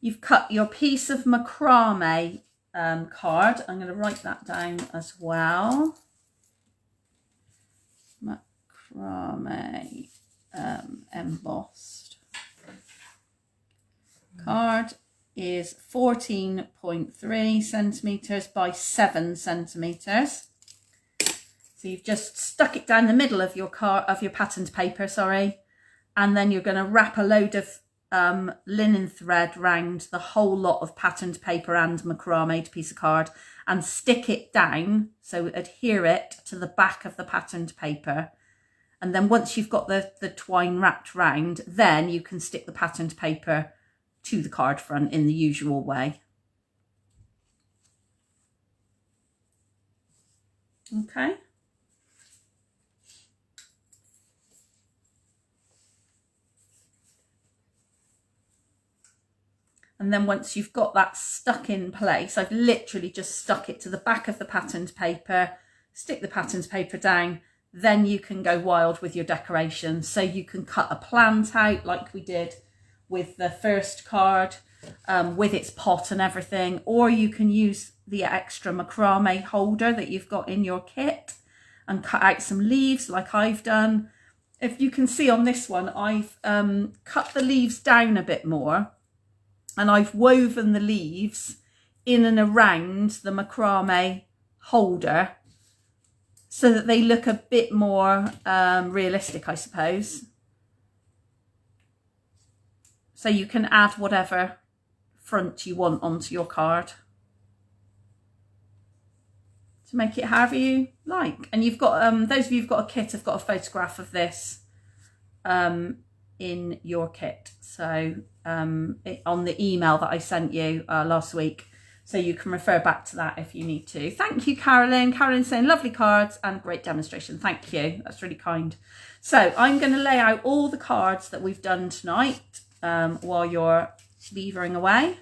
You've cut your piece of macrame card. I'm going to write that down as well. Macrame embossed card is 14.3 centimetres by 7 centimetres. So you've just stuck it down the middle of your patterned paper, and then you're going to wrap a load of linen thread round the whole lot of patterned paper and macrame piece of card and stick it down, so adhere it to the back of the patterned paper. And then once you've got the twine wrapped round, then you can stick the patterned paper to the card front in the usual way. Okay. And then once you've got that stuck in place, I've literally just stuck it to the back of the patterned paper, stick the patterned paper down, then you can go wild with your decorations. So you can cut a plant out like we did with the first card, with its pot and everything, or you can use the extra macrame holder that you've got in your kit and cut out some leaves like I've done. If you can see on this one, I've cut the leaves down a bit more, and I've woven the leaves in and around the macrame holder so that they look a bit more realistic, I suppose. So you can add whatever front you want onto your card to make it however you like. And you've got, those of you who've got a kit have got a photograph of this in your kit. So on the email that I sent you last week. So you can refer back to that if you need to. Thank you, Carolyn. Carolyn's saying lovely cards and great demonstration. Thank you. That's really kind. So I'm going to lay out all the cards that we've done tonight while you're beavering away.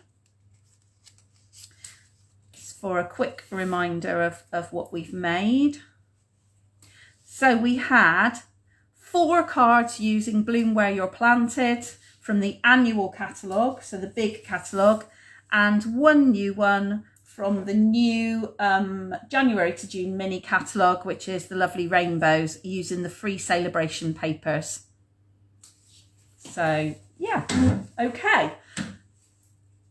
Just for a quick reminder of what we've made. So we had 4 cards using Bloom Where You're Planted from the annual catalogue, so the big catalogue, and 1 new one from the new January to June mini catalogue, which is the lovely rainbows using the free Saleabration papers. So yeah, okay.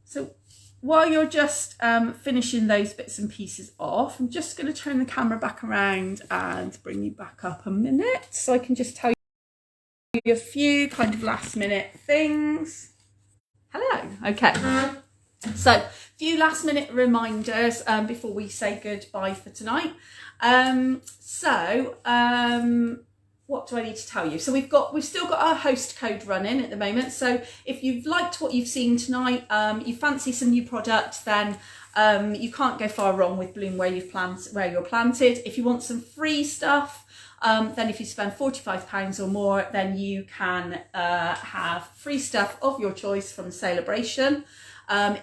So while you're just finishing those bits and pieces off, I'm just going to turn the camera back around and bring you back up a minute so I can just tell you a few kind of last minute things. Hello, okay. So a few last minute reminders before we say goodbye for tonight. What do I need to tell you? So we've still got our host code running at the moment. So if you've liked what you've seen tonight, you fancy some new product, then you can't go far wrong with Bloom Where You're Planted. If you want some free stuff, then if you spend £45 or more, then you can have free stuff of your choice from Saleabration,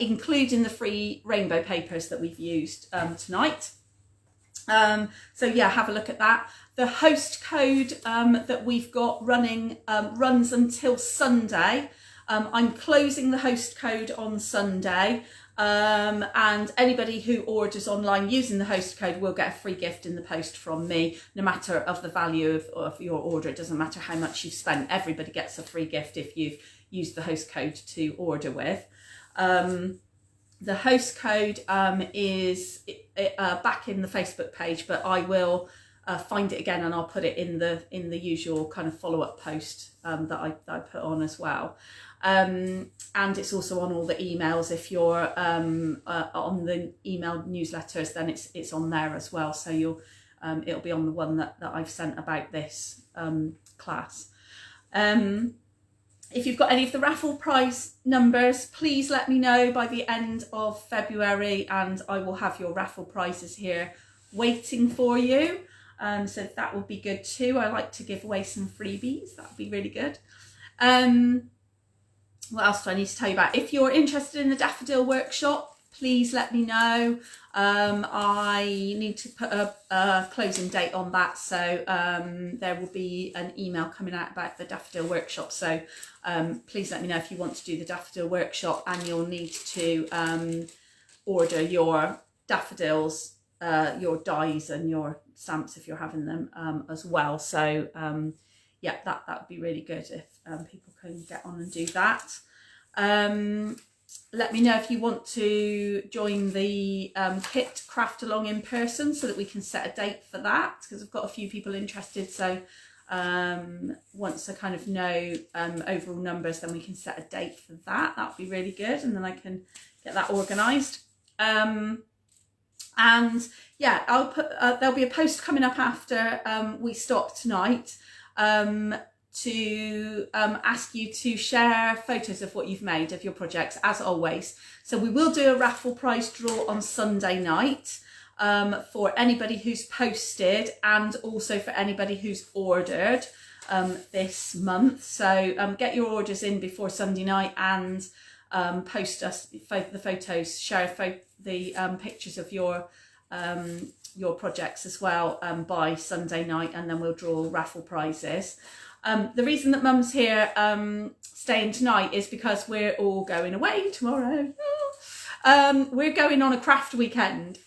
including the free rainbow papers that we've used tonight. So yeah, have a look at that. The host code that we've got running runs until Sunday. I'm closing the host code on Sunday, and anybody who orders online using the host code will get a free gift in the post from me, no matter of the value of your order. It doesn't matter how much you've spent. Everybody gets a free gift if you've used the host code to order with. The host code is back in the Facebook page, but I will find it again and I'll put it in the usual kind of follow-up post that I put on as well. And it's also on all the emails. If you're on the email newsletters, then it's on there as well. So it'll be on the one that I've sent about this class. If you've got any of the Raffle Prize numbers, please let me know by the end of February and I will have your Raffle Prizes here waiting for you. So that would be good too. I like to give away some freebies. That would be really good. What else do I need to tell you about? If you're interested in the Daffodil workshop, please let me know. I need to put a closing date on that, so there will be an email coming out about the Daffodil workshop. So please let me know if you want to do the Daffodil workshop, and you'll need to order your daffodils, your dies and your stamps if you're having them as well. So yeah, that would be really good if people can get on and do that. Let me know if you want to join the kit craft along in person so that we can set a date for that, because I've got a few people interested. So once I kind of know overall numbers, then we can set a date for that. That would be really good, and then I can get that organised. And yeah, I'll put there'll be a post coming up after we stop tonight to ask you to share photos of what you've made of your projects, as always. So we will do a Raffle Prize draw on Sunday night for anybody who's posted, and also for anybody who's ordered this month. So get your orders in before Sunday night, and post us the photos, share the pictures of your projects as well by Sunday night, and then we'll draw raffle prizes. The reason that Mum's here staying tonight is because we're all going away tomorrow. We're going on a craft weekend.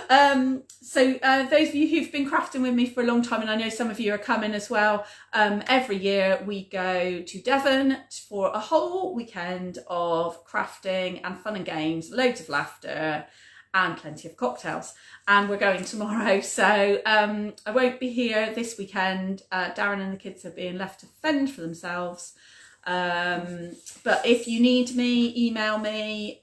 So those of you who've been crafting with me for a long time, and I know some of you are coming as well, every year we go to Devon for a whole weekend of crafting and fun and games, loads of laughter and plenty of cocktails. And we're going tomorrow, so I won't be here this weekend. Darren and the kids are being left to fend for themselves. But if you need me, email me,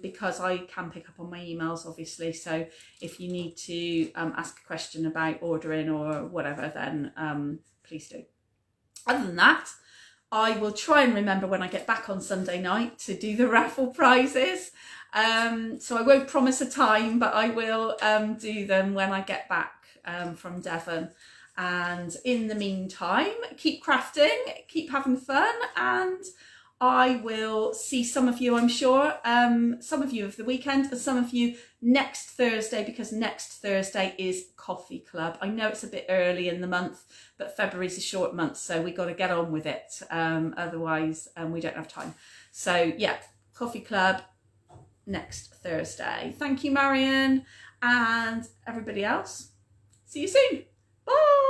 because I can pick up on my emails, obviously. So if you need to ask a question about ordering or whatever, then please do. Other than that, I will try and remember when I get back on Sunday night to do the raffle prizes. So I won't promise a time, but I will do them when I get back from Devon. And in the meantime, keep crafting, keep having fun, and I will see some of you, I'm sure, some of you over the weekend and some of you next Thursday, because next Thursday is Coffee Club. I know it's a bit early in the month, but February's a short month, so we got to get on with it. Otherwise, we don't have time. So yeah, Coffee Club next Thursday. Thank you, Marion, and everybody else. See you soon. Bye.